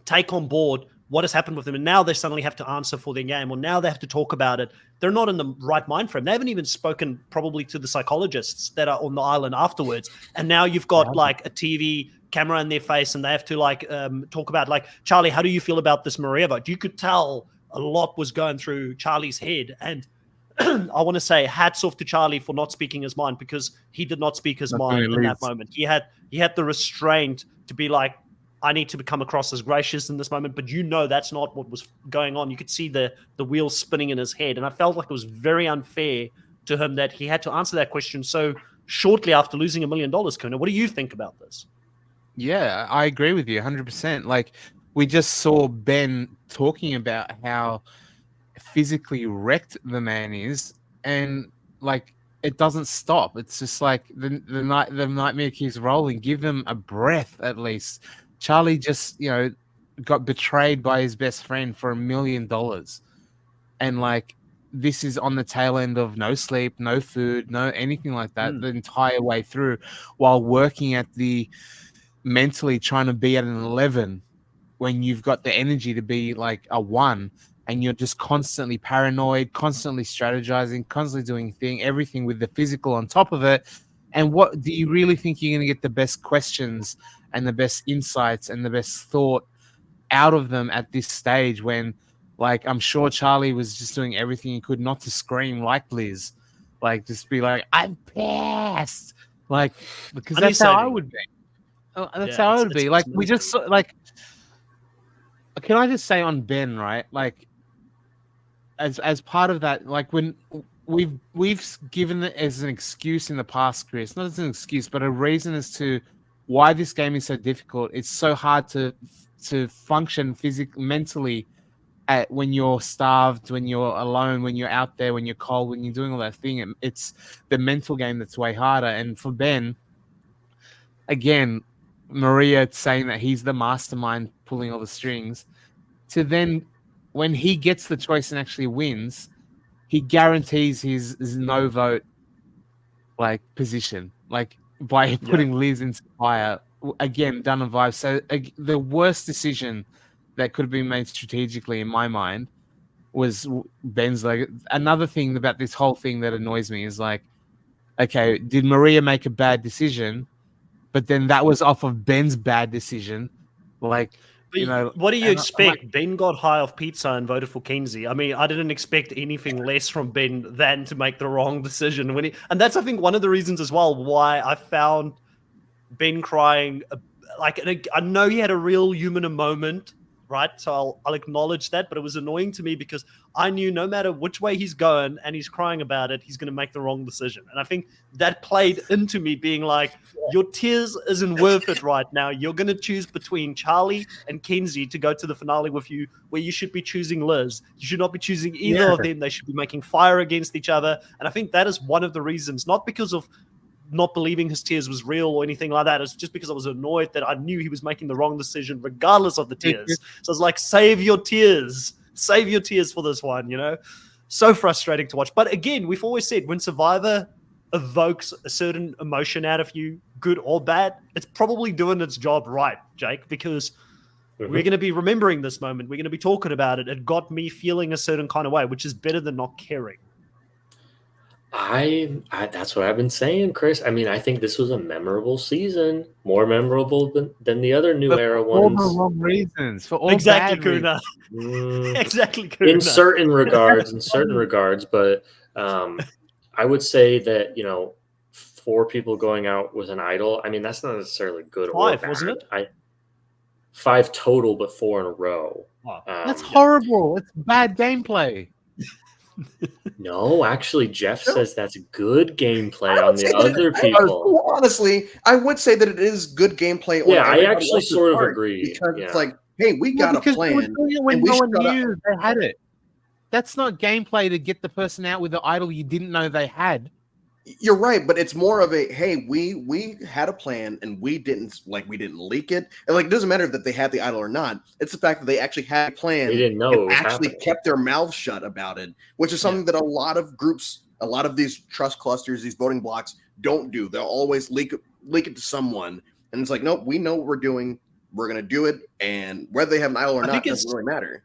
take on board what has happened with them. And now they suddenly have to answer for their game, or now they have to talk about it. They're not in the right mind frame. They haven't even spoken probably to the psychologists that are on the island afterwards. And now you've got like a TV camera in their face, and they have to talk about, like, Charlie, how do you feel about this Maria vote? You could tell a lot was going through Charlie's head. And I want to say hats off to Charlie for not speaking his mind, because he did not speak his mind in that moment. He had the restraint to be like, I need to come across as gracious in this moment, but that's not what was going on. You could see the wheels spinning in his head, and I felt like it was very unfair to him that he had to answer that question so shortly after losing $1 million. Kuna, what do you think about this? Yeah, I agree with you 100%. Like, we just saw Ben talking about how physically wrecked the man is, and like, it doesn't stop. It's just like the nightmare keeps rolling. Give him a breath at least. Charlie just, got betrayed by his best friend for $1 million. And like, this is on the tail end of no sleep, no food, no anything like that the entire way through, while working at the mentally trying to be at an 11 when you've got the energy to be like a 1, and you're just constantly paranoid, constantly strategizing, constantly doing everything with the physical on top of it. And what do you really think you're going to get the best questions and the best insights and the best thought out of them at this stage, when, like, I'm sure Charlie was just doing everything he could not to scream like Liz, like, just be like, I'm pissed, like, because that's how I would be. That's how I would be. Like, we just like, can I just say on Ben, right? Like, as part of that, like, when we've given it as an excuse in the past, Chris, not as an excuse, but a reason as to why this game is so difficult. It's so hard to function mentally when you're starved, when you're alone, when you're out there, when you're cold, when you're doing all that thing. It's the mental game that's way harder. And for Ben, again, Maria saying that he's the mastermind pulling all the strings, to then when he gets the choice and actually wins, he guarantees his no vote like position, like by putting Liz into fire. Again, done on vibes. So the worst decision that could have been made strategically in my mind was Ben's. Like, another thing about this whole thing that annoys me is, like, okay, did Maria make a bad decision? But then that was off of Ben's bad decision. Like, what do you expect? Ben got high off pizza and voted for Kenzie. I mean, I didn't expect anything less from Ben than to make the wrong decision and that's, I think, one of the reasons as well why I found Ben crying. Like, I know he had a real human moment, right? So I'll acknowledge that, but it was annoying to me because I knew no matter which way he's going and he's crying about it, he's going to make the wrong decision. And I think that played into me being like, your tears isn't worth it right now. You're going to choose between Charlie and Kenzie to go to the finale with you, where you should be choosing Liz. You should not be choosing either of them. They should be making fire against each other. And I think that is one of the reasons, not because of not believing his tears was real or anything like that. It's just because I was annoyed that I knew he was making the wrong decision regardless of the tears. So I was like, save your tears for this one, So frustrating to watch. But again, we've always said when Survivor evokes a certain emotion out of you, good or bad, it's probably doing its job right, Jake, because we're going to be remembering this moment. We're going to be talking about it. It got me feeling a certain kind of way, which is better than not caring. I that's what I've been saying, Chris. I mean, I think this was a memorable season, more memorable than the other New Era ones. For all the wrong reasons. For all exactly, bad Kuna. Exactly, Kuna. In certain regards, but I would say that 4 people going out with an idol. I mean, that's not necessarily good or bad. 5, wasn't it? 5 total, but 4 in a row. Wow. That's horrible. It's bad gameplay. No, actually, Jeff says that's good gameplay I on would the say that other people. honestly, I would say that it is good gameplay. Yeah, on I everybody actually else's sort of part agree. because Yeah. it's like, hey, we got a because they were plan, doing it when and we no one shut up. knew they had it. That's not gameplay to get the person out with the idol you didn't know they had. You're right, but it's more of a hey, we had a plan and we didn't leak it. And like it doesn't matter that they had the idol or not. It's the fact that they actually had a plan They didn't know it and was actually happening. kept their mouths shut about it, which is something that a lot of groups, a lot of these trust clusters, these voting blocks don't do. They'll always leak it to someone, and it's like, nope, we know what we're doing. We're gonna do it, and whether they have an idol or not doesn't really matter.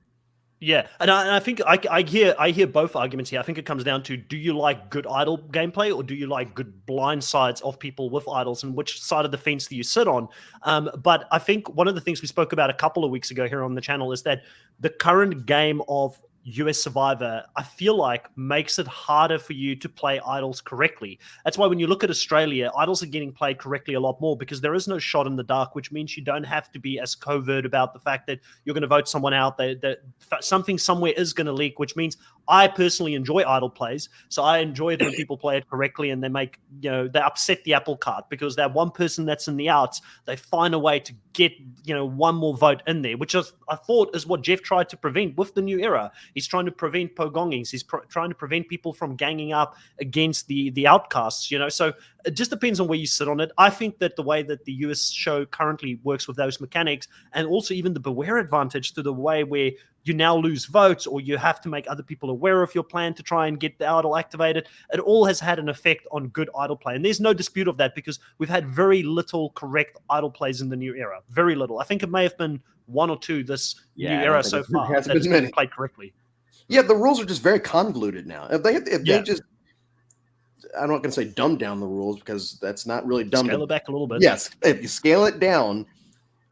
Yeah, and I think I hear both arguments here. I think it comes down to, do you like good idol gameplay or do you like good blind sides of people with idols, and which side of the fence do you sit on? But I think one of the things we spoke about a couple of weeks ago here on the channel is that the current game of US Survivor, I feel like, makes it harder for you to play idols correctly. That's why when you look at Australia, idols are getting played correctly a lot more because there is no shot in the dark, which means you don't have to be as covert about the fact that you're going to vote someone out, that something somewhere is going to leak, which means I personally enjoy idol plays. So I enjoy it when people play it correctly and they make, they upset the apple cart because that one person that's in the outs, they find a way to get, one more vote in there, which I thought is what Jeff tried to prevent with the new era. He's trying to prevent pogongings. He's trying to prevent people from ganging up against the outcasts, So it just depends on where you sit on it. I think that the way that the US show currently works with those mechanics, and also even the Beware advantage to the way where you now lose votes or you have to make other people aware of your plan to try and get the idol activated, it all has had an effect on good idol play. And there's no dispute of that because we've had very little correct idol plays in the new era. Very little. I think it may have been one or two this new era so far that has been played correctly. Yeah, the rules are just very convoluted now. If they just, I'm not going to say dumb down the rules because that's not really dumb. Scale it back a little bit. Yes, if you scale it down,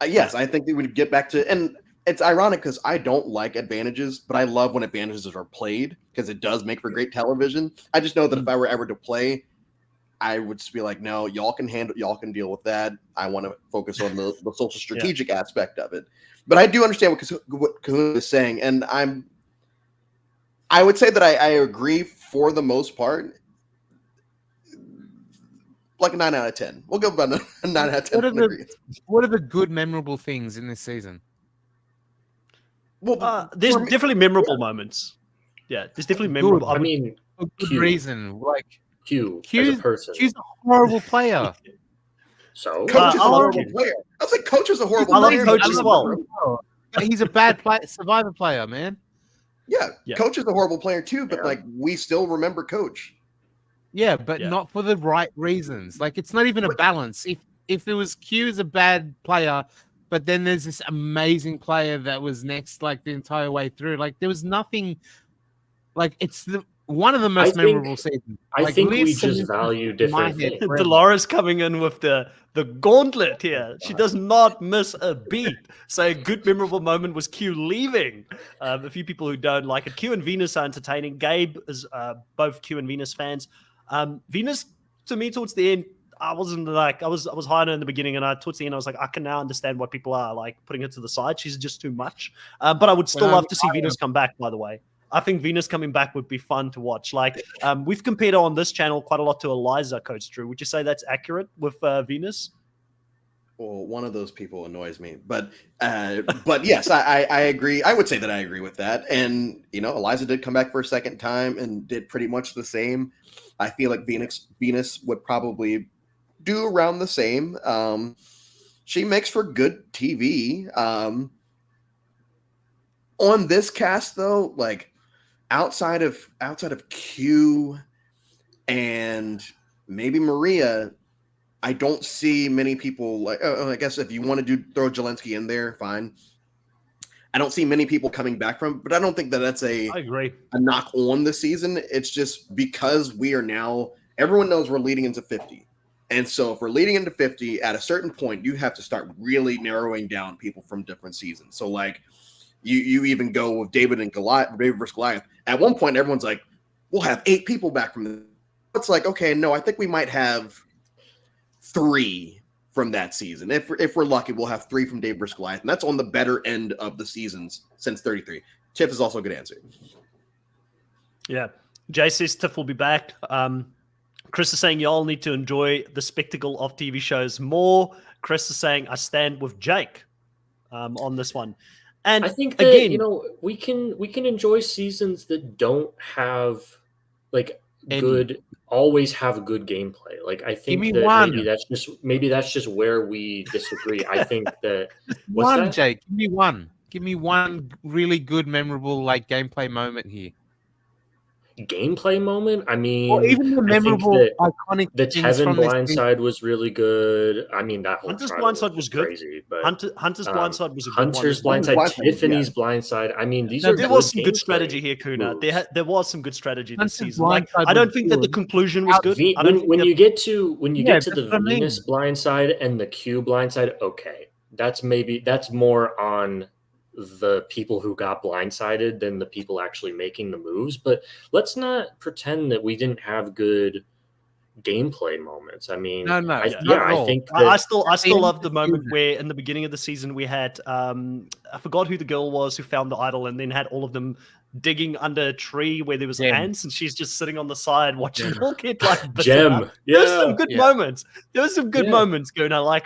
yes, I think they would get back to. And it's ironic because I don't like advantages, but I love when advantages are played because it does make for great television. I just know that if I were ever to play, I would just be like, no, y'all can deal with that. I want to focus on the social strategic aspect of it. But I do understand what Kahuna is saying, and I would say that I agree for the most part. Like a 9 out of 10. We'll go about a 9 out of 10. What are the good, memorable things in this season? Well, there's definitely memorable moments. Yeah, there's definitely memorable. I mean, a good reason. Like Q as a person. Q's a horrible player. So Coach is a horrible player. I was like, Coach is a horrible player. I love Coach as well. He's a bad Survivor player, man. Yeah, Coach is a horrible player too, but like we still remember Coach. Yeah, but not for the right reasons. Like it's not even a balance. If it was Q is a bad player, but then there's this amazing player that was next, like the entire way through. Like there was nothing. Like it's one of the most memorable seasons. I think we just value different things. Dolores coming in with the gauntlet here. She does not miss a beat. So a good memorable moment was Q leaving. A few people who don't like it. Q and Venus are entertaining. Gabe is both Q and Venus fans. Venus, to me, towards the end, I wasn't like I was higher in the beginning, and towards the end I was like, I can now understand why people are like putting her to the side. She's just too much. But I would still love to see Venus come back. By the way, I think Venus coming back would be fun to watch. Like we've compared her on this channel quite a lot to Eliza, Coach Drew. Would you say that's accurate with Venus? Well, one of those people annoys me, but yes, I agree. I would say that I agree with that. And Eliza did come back for a second time and did pretty much the same. I feel like Venus would probably do around the same. She makes for good TV. On this cast, though, like outside of Q and maybe Maria, I don't see many people like. I guess if you want to throw Jelensky in there, fine. I don't see many people coming back from, but I don't think that's I agree. A knock on the season. It's just because we are now. Everyone knows we're leading into 50, and so if we're leading into 50, at a certain point, you have to start really narrowing down people from different seasons. So like, you even go with David versus Goliath. At one point, everyone's like, "We'll have 8 people back from this." It's like, okay, no, I think we might have 3 from that season. If we're lucky, we'll have 3 from Dave vs. Goliath, and that's on the better end of the seasons since 33. Tiff is also a good answer. Yeah. Jay says Tiff will be back. Chris is saying y'all need to enjoy the spectacle of TV shows more. Chris is saying I stand with Jake on this one. And I think that, again, we can enjoy seasons that don't have like always have good gameplay. Like I think that maybe that's just where we disagree. I think that Jake, give me one. Give me one really good, memorable gameplay moment here. Gameplay moment? I mean, or even the memorable, iconic. The Tevin blindside was really good. I mean, that whole Hunter's blindside was good. Crazy, but Hunter's blindside was a good Hunter's one. blindside, Tiffany's blindside. I mean, there was some good strategy here, Kuna. There was some good strategy this season. I don't think that the conclusion was good. When you get to the Venus blindside and the Q blindside, okay, that's more on the people who got blindsided than the people actually making the moves. But let's not pretend that we didn't have good gameplay moments. I mean, I think I still love the moment where in the beginning of the season we had I forgot who the girl was who found the idol and then had all of them digging under a tree where there was ants and she's just sitting on the side watching it all get Gem. There was some good moments. There was some good moments going on.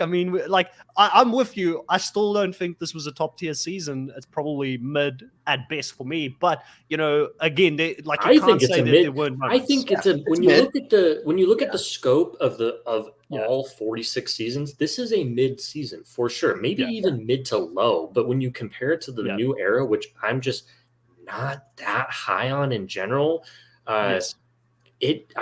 I'm with you. I still don't think this was a top tier season. It's probably mid at best for me. But again, I think it's a mid. I think when you look at the scope of all 46 seasons, this is a mid season for sure. Maybe even mid to low. But when you compare it to the new era, which I'm just not that high on in general, I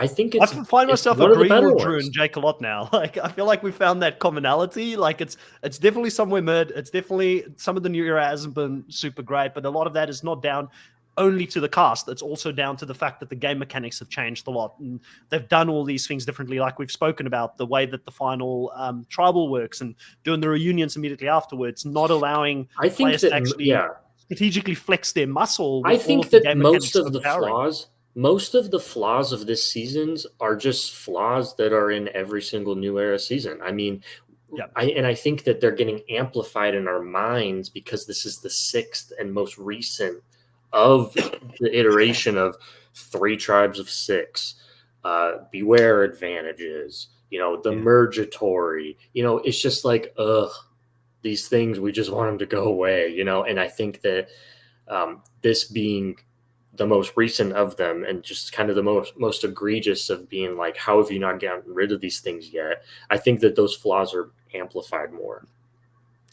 think I find myself agreeing with Drew and Jake a lot now. I feel like we found that commonality. It's definitely somewhere mid. It's definitely some of the new era hasn't been super great, but a lot of that is not down only to the cast. It's also down to the fact that the game mechanics have changed a lot, and they've done all these things differently. Like we've spoken about the way that the final tribal works and doing the reunions immediately afterwards, not allowing players to actually strategically flex their muscle. I think that most of the flaws of this seasons are just flaws that are in every single new era season. I mean, I think that they're getting amplified in our minds because this is the 6th and most recent of the iteration of 3 tribes of 6, beware advantages, the mergatory, it's just like, these things, we just want them to go away, and I think that this being the most recent of them and just kind of the most egregious of being like, how have you not gotten rid of these things yet? I think that those flaws are amplified more.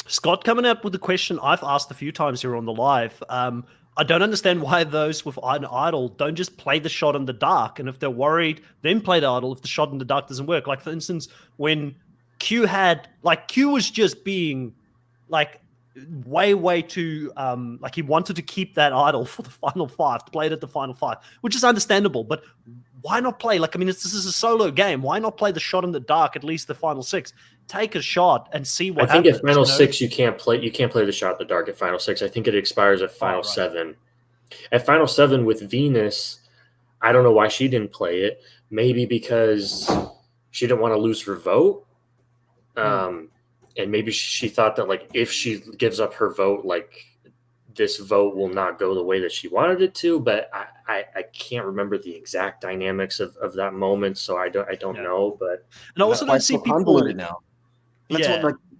Scott coming up with a question I've asked a few times here on the live. I don't understand why those with an idol don't just play the shot in the dark, and if they're worried, then play the idol if the shot in the dark doesn't work. Like, for instance, when Q was just being way too he wanted to keep that idol for the final 5, to play it at the final 5, which is understandable, but why not play? This is a solo game. Why not play the shot in the dark at least the final 6? Take a shot and see what happens. I think at final 6 you can't play the shot in the dark at final 6. I think it expires at final 7. At final 7 with Venus, I don't know why she didn't play it. Maybe because she didn't want to lose her vote. And maybe she thought that if she gives up her vote, this vote will not go the way that she wanted it to. But I can't remember the exact dynamics of that moment, so I don't know. But and I also don't see people convoluted now.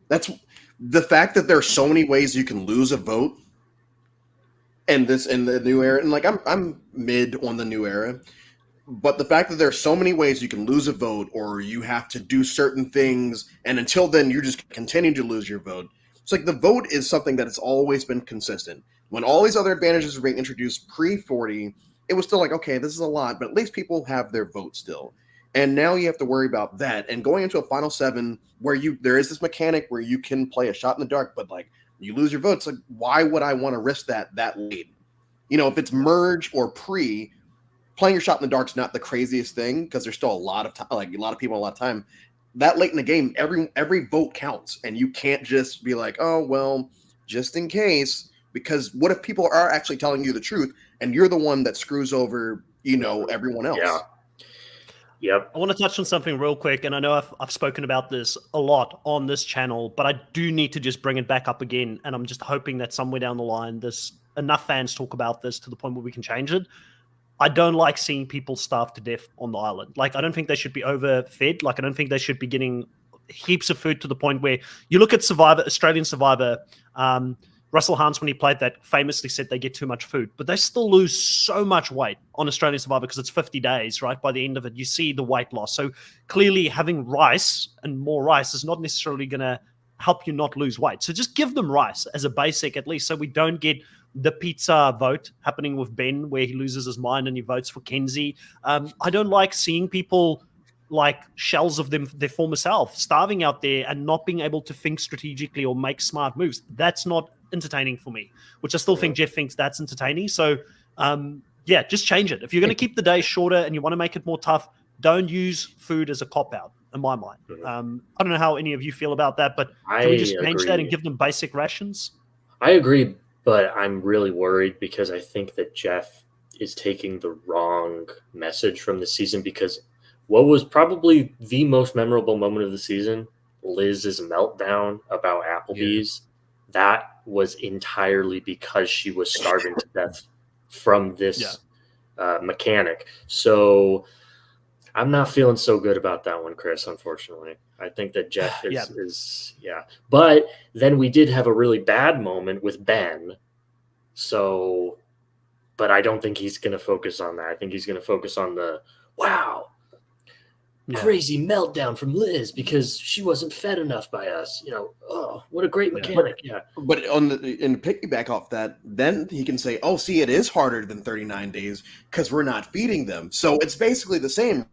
That's the fact that there are so many ways you can lose a vote, and this in the new era. And I'm mid on the new era. But the fact that there are so many ways you can lose a vote, or you have to do certain things, and until then you're just continuing to lose your vote. It's the vote is something that has always been consistent. When all these other advantages were being introduced pre-40, it was still okay, this is a lot, but at least people have their vote still. And now you have to worry about that. And going into a final 7 where there is this mechanic where you can play a shot in the dark, but you lose your votes. Why would I want to risk that late? If it's merge or pre, playing your shot in the dark is not the craziest thing because there's still a lot of time, a lot of people, a lot of time. That late in the game, every vote counts, and you can't just be oh well, just in case. Because what if people are actually telling you the truth, and you're the one that screws over, everyone else? Yeah. Yep. I want to touch on something real quick, and I know I've spoken about this a lot on this channel, but I do need to just bring it back up again, and I'm just hoping that somewhere down the line, enough fans talk about this to the point where we can change it. I don't like seeing people starve to death on the island. Like, I don't think they should be overfed. Like, I don't think they should be getting heaps of food to the point where you look at Australian Survivor. Russell Hantz, when he played that, famously said they get too much food, but they still lose so much weight on Australian Survivor because it's 50 days, right? By the end of it, you see the weight loss. So clearly having rice and more rice is not necessarily going to help you not lose weight. So just give them rice as a basic, at least, so we don't get the pizza vote happening with Ben where he loses his mind and he votes for Kenzie. I don't like seeing people like shells of their former self starving out there and not being able to think strategically or make smart moves. That's not entertaining for me, which I still think Jeff thinks that's entertaining. So just change it. If you're going to keep the day shorter and you want to make it more tough, don't use food as a cop-out in my mind. I don't know how any of you feel about that, but can we just change that and give them basic rations? I agree, but I'm really worried because I think that Jeff is taking the wrong message from the season, because what was probably the most memorable moment of the season, Liz's meltdown about Applebee's, that was entirely because she was starving to death from this mechanic. So I'm not feeling so good about that one, Chris, unfortunately. I think that Jeff is. But then we did have a really bad moment with Ben. So, but I don't think he's going to focus on that. I think he's going to focus on the, crazy meltdown from Liz because she wasn't fed enough by us. Oh, what a great mechanic. But in piggyback off that, then he can say, oh, see, it is harder than 39 days because we're not feeding them. So it's basically the same.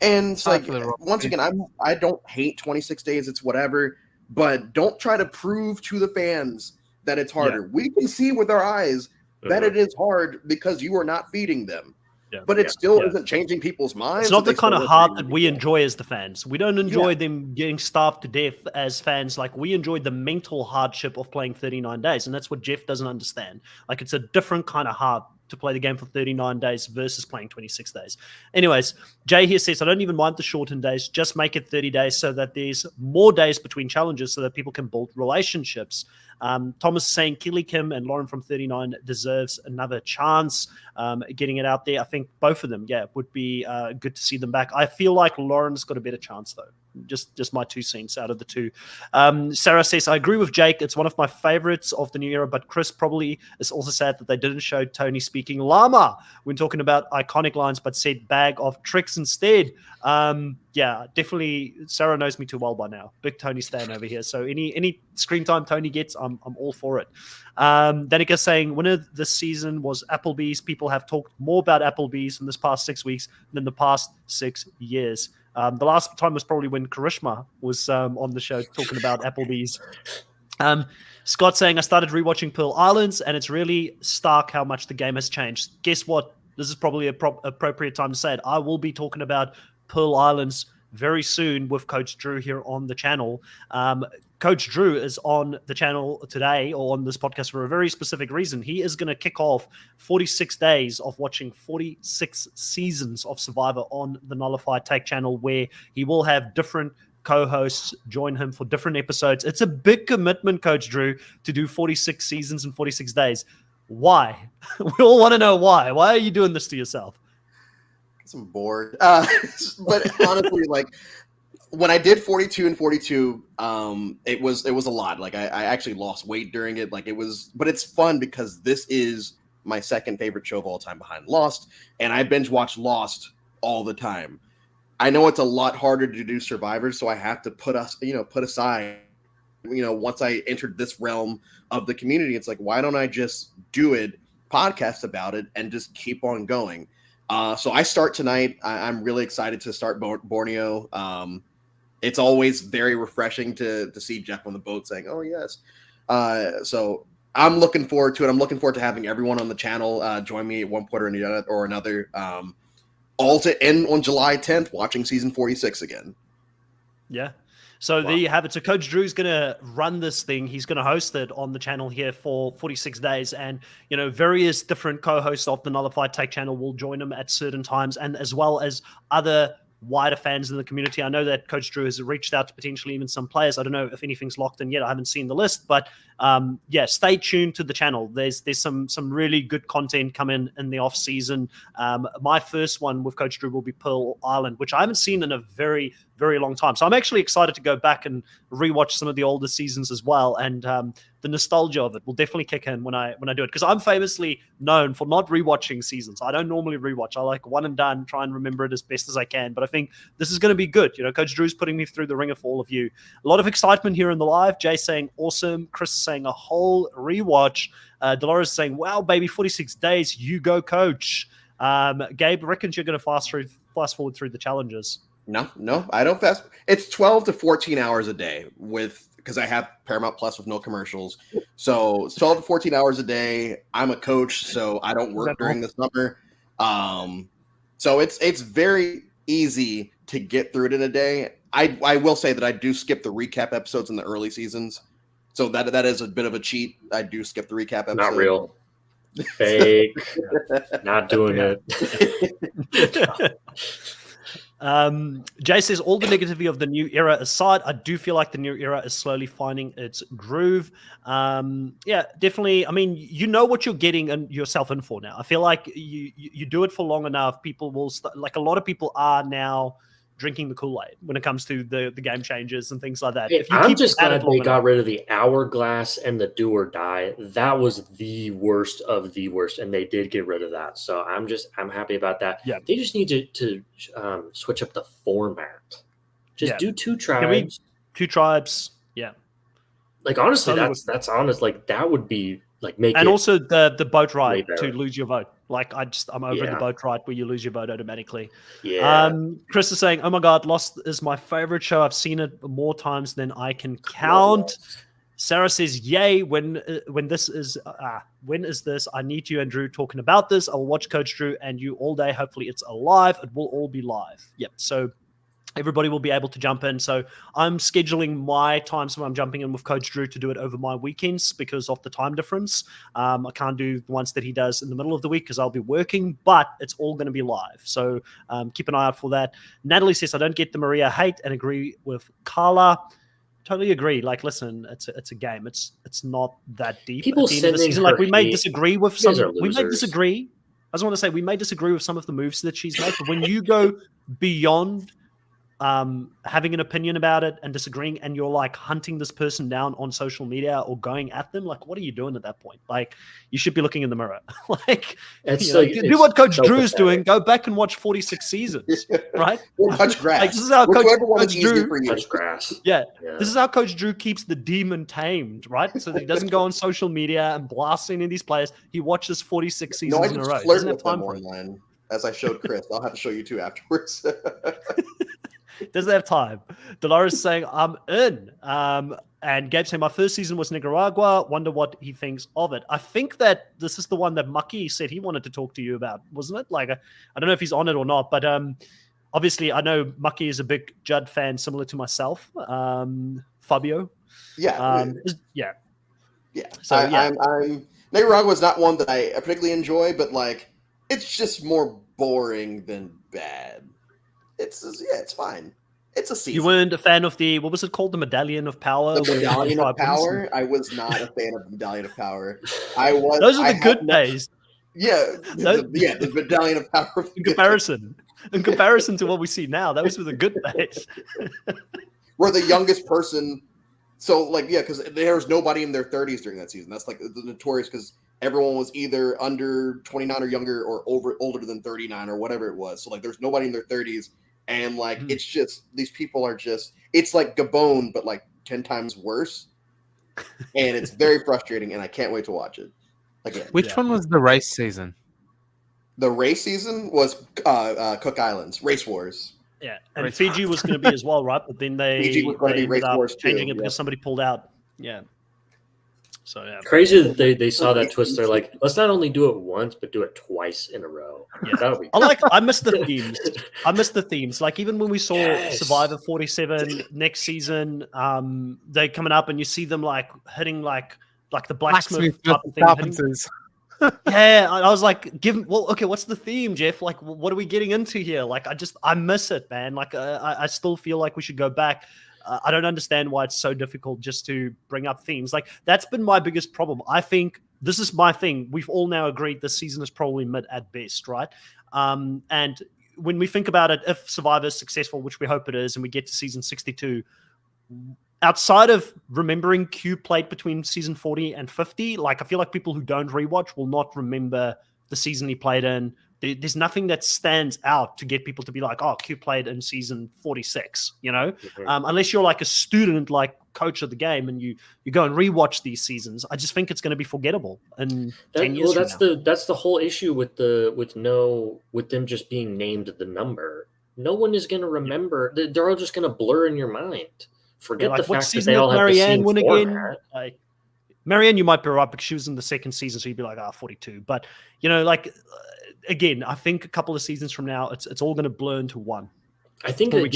And it's like, once again, I don't hate 26 days. It's whatever. But don't try to prove to the fans that it's harder. Yeah. We can see with our eyes that it is hard because you are not feeding them. Yeah. But it still isn't changing people's minds. It's not the kind of heart that we enjoy as the fans. We don't enjoy them getting starved to death as fans. Like, we enjoy the mental hardship of playing 39 days. And that's what Jeff doesn't understand. Like, it's a different kind of heart to play the game for 39 days versus playing 26 days. Anyways, Jay here says, I don't even mind the shortened days. Just make it 30 days so that there's more days between challenges so that people can build relationships. Thomas is saying Kelly Kim and Lauren from 39 deserves another chance getting it out there. I think both of them, would be good to see them back. I feel like Lauren's got a better chance, though. Just my 2 cents out of the 2. Sarah says, I agree with Jake. It's one of my favorites of the new era, but Chris probably is also sad that they didn't show Tony speaking llama when talking about iconic lines, but said bag of tricks instead. Definitely. Sarah knows me too well by now. Big Tony stan over here. So any screen time Tony gets, I'm all for it. Danica saying, winner this season was Applebee's. People have talked more about Applebee's in this past 6 weeks than the past 6 years. The last time was probably when Karishma was on the show talking about Applebee's. Scott saying, I started rewatching Pearl Islands, and it's really stark how much the game has changed. Guess what? This is probably an appropriate time to say it. I will be talking about Pearl Islands very soon with Coach Drew here on the channel. Coach Drew is on the channel today, or on this podcast, for a very specific reason. He is going to kick off 46 days of watching 46 seasons of Survivor on the Nullified Take channel, where he will have different co-hosts join him for different episodes. It's a big commitment, Coach Drew, to do 46 seasons in 46 days. Why? We all want to know why. Why are you doing this to yourself? I'm bored. But honestly, like, when I did 42 and 42, it was a lot. Like, I actually lost weight during it. Like, it was, but it's fun because this is my second favorite show of all time behind Lost, and I binge watch Lost all the time. I know it's a lot harder to do Survivor, so I have to put aside, once I entered this realm of the community, it's like, why don't I just do it, podcast about it, and just keep on going? So I start tonight. I'm really excited to start Borneo. It's always very refreshing to see Jeff on the boat saying, oh, yes. So I'm looking forward to it. I'm looking forward to having everyone on the channel join me at one point or another. All to end on July 10th, watching season 46 again. Yeah. So there you have it. So Coach Drew's going to run this thing. He's going to host it on the channel here for 46 days. And, various different co-hosts of the Nullified Take channel will join him at certain times, and as well as other wider fans in the community. I know that Coach Drew has reached out to potentially even some players. I don't know if anything's locked in yet. I haven't seen the list, but stay tuned to the channel. There's some really good content coming in the off season. My first one with Coach Drew will be Pearl Island, which I haven't seen in a very, very long time. So I'm actually excited to go back and rewatch some of the older seasons as well. And the nostalgia of it will definitely kick in when I do it, because I'm famously known for not rewatching seasons. I don't normally rewatch. I like one and done, try and remember it as best as I can. But I think this is going to be good. Coach Drew's putting me through the ringer for all of you. A lot of excitement here in the live. Jay saying awesome. Chris is saying a whole rewatch. Dolores saying, wow, baby, 46 days. You go, Coach. Gabe reckons you're going to fast forward through the challenges. No, I don't fast. It's 12 to 14 hours a day because I have Paramount Plus with no commercials. So it's 12 to 14 hours a day. I'm a coach, so I don't work during the summer. So it's very easy to get through it in a day. I will say that I do skip the recap episodes in the early seasons. So that is a bit of a cheat. I do skip the recap episodes. Not real. Fake. Not doing it. Jay says, all the negativity of the new era aside, I do feel like the new era is slowly finding its groove. Definitely. I mean, you know what you're getting yourself in for now. I feel like you do it for long enough, people will like a lot of people are now drinking the Kool-Aid when it comes to the game changes and things like that. Hey, I'm just glad they got rid of the hourglass and the do or die. That was the worst of the worst, and they did get rid of that. So I'm happy about that. Yeah. They just need to switch up the format. Just do 2 tribes. 2 tribes. Yeah. Like honestly, that's honest. Like that would be like make and it also the boat ride to lose your vote. Like I'm over the boat ride where you lose your vote automatically. Yeah. Chris is saying, "Oh my God, Lost is my favorite show. I've seen it more times than I can count." Sarah says, "Yay! When is this? I need you and Drew talking about this. I'll watch Coach Drew and you all day. Hopefully, it's alive. It will all be live. Yep. So." Everybody will be able to jump in. So I'm scheduling my time. So I'm jumping in with Coach Drew to do it over my weekends because of the time difference. I can't do the ones that he does in the middle of the week because I'll be working, but it's all going to be live. So keep an eye out for that. Natalie says, I don't get the Maria hate and agree with Carla. Totally agree. Like, listen, it's a game. It's not that deep. People at the end of the season, like we may disagree with some. We may disagree. I just want to say we may disagree with some of the moves that she's made, but when you go beyond having an opinion about it and disagreeing, and you're like hunting this person down on social media or going at them, like, what are you doing at that point? Like, you should be looking in the mirror. Like, do what Coach Drew is doing. Go back and watch 46 seasons, right? Or touch grass. Like, this is how Coach Drew touch grass. Yeah, this is how Coach Drew keeps the demon tamed, right? So that he doesn't go on social media and blast any of these players. He watches 46 seasons in a row. He doesn't have time for it. As I showed Chris, I'll have to show you too afterwards. Doesn't have time. Dolores saying, I'm in. And Gabe saying, my first season was Nicaragua. Wonder what he thinks of it. I think that this is the one that Mucky said he wanted to talk to you about, wasn't it? Like, I don't know if he's on it or not, but obviously I know Mucky is a big Judd fan, similar to myself. Fabio. Yeah. Yeah. So I'm Nicaragua is not one that I particularly enjoy, but like, it's just more boring than bad. It's fine. It's a season. You weren't a fan of what was it called? The Medallion of Power? The Medallion of Power? I was not a fan of the Medallion of Power. Those are the good days. Yeah. The Medallion of Power. In comparison to what we see now, those were the good days. We're the youngest person. So, like, yeah, because there was nobody in their 30s during that season. That's like the notorious because everyone was either under 29 or younger or older than 39 or whatever it was. So, like, there's nobody in their 30s. And, like, it's just, these people are just, it's like Gabon, but, like, 10 times worse. And it's very frustrating, and I can't wait to watch it again. Which one was the race season? The race season was Cook Islands, Race Wars. Yeah, and Fiji was going to be as well, right? But then they ended up changing it because somebody pulled out. Yeah. So yeah, crazy that they saw that twist. They're like, let's not only do it once, but do it twice in a row. Yeah, that'll be. I miss the themes. I miss the themes. Like even when we saw Survivor 47 next season, they coming up and you see them like hitting like the blacksmith type of thing. Yeah, I was like, okay, what's the theme, Jeff? Like, what are we getting into here? Like, I miss it, man. Like, I still feel like we should go back. I don't understand why it's so difficult just to bring up themes. Like, that's been my biggest problem. I think this is my thing. We've all now agreed this season is probably mid at best, right? And when we think about it, if Survivor is successful, which we hope it is, and we get to season 62, outside of remembering Q played between season 40 and 50, like I feel like people who don't rewatch will not remember the season he played in. There's nothing that stands out to get people to be like, oh, Q played in season 46, you know? Mm-hmm. Unless you're like a student, like coach of the game, and you go and rewatch these seasons. I just think it's going to be forgettable in 10 years from now. That's the whole issue with them just being named the number. No one is going to remember. They're all just going to blur in your mind. Forget like, the fact that they all have Marianne the same win format. again? Like, Marianne, you might be right because she was in the second season, so you'd be like, 42. But, you know, like, again, I think a couple of seasons from now, it's all going to blur into one. I think that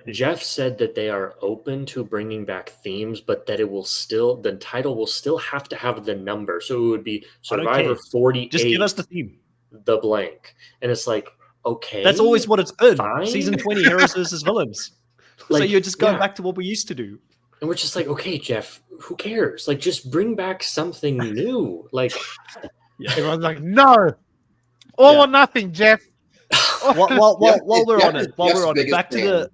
Jeff said that they are open to bringing back themes, but that the title will still have to have the number. So it would be Survivor 48. Just give us the theme. The blank. And it's like, okay. That's always what it's been. Fine. Season 20, heroes versus villains. Like, so you're just going back to what we used to do. And we're just like, okay, Jeff, who cares? Like, just bring back something new. Like, everyone's like, no, all or nothing, Jeff. While we're on it, back to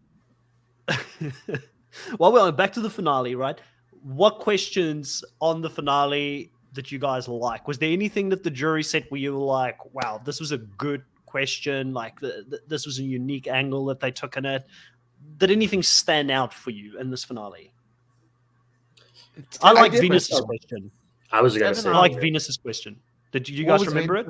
the finale, right? What questions on the finale did you guys like? Was there anything that the jury said where you were like, wow, this was a good question, like this was a unique angle that they took in it? Did anything stand out for you in this finale? I like Venus's question. I was going to say, I like Venus's question. Did you guys remember it?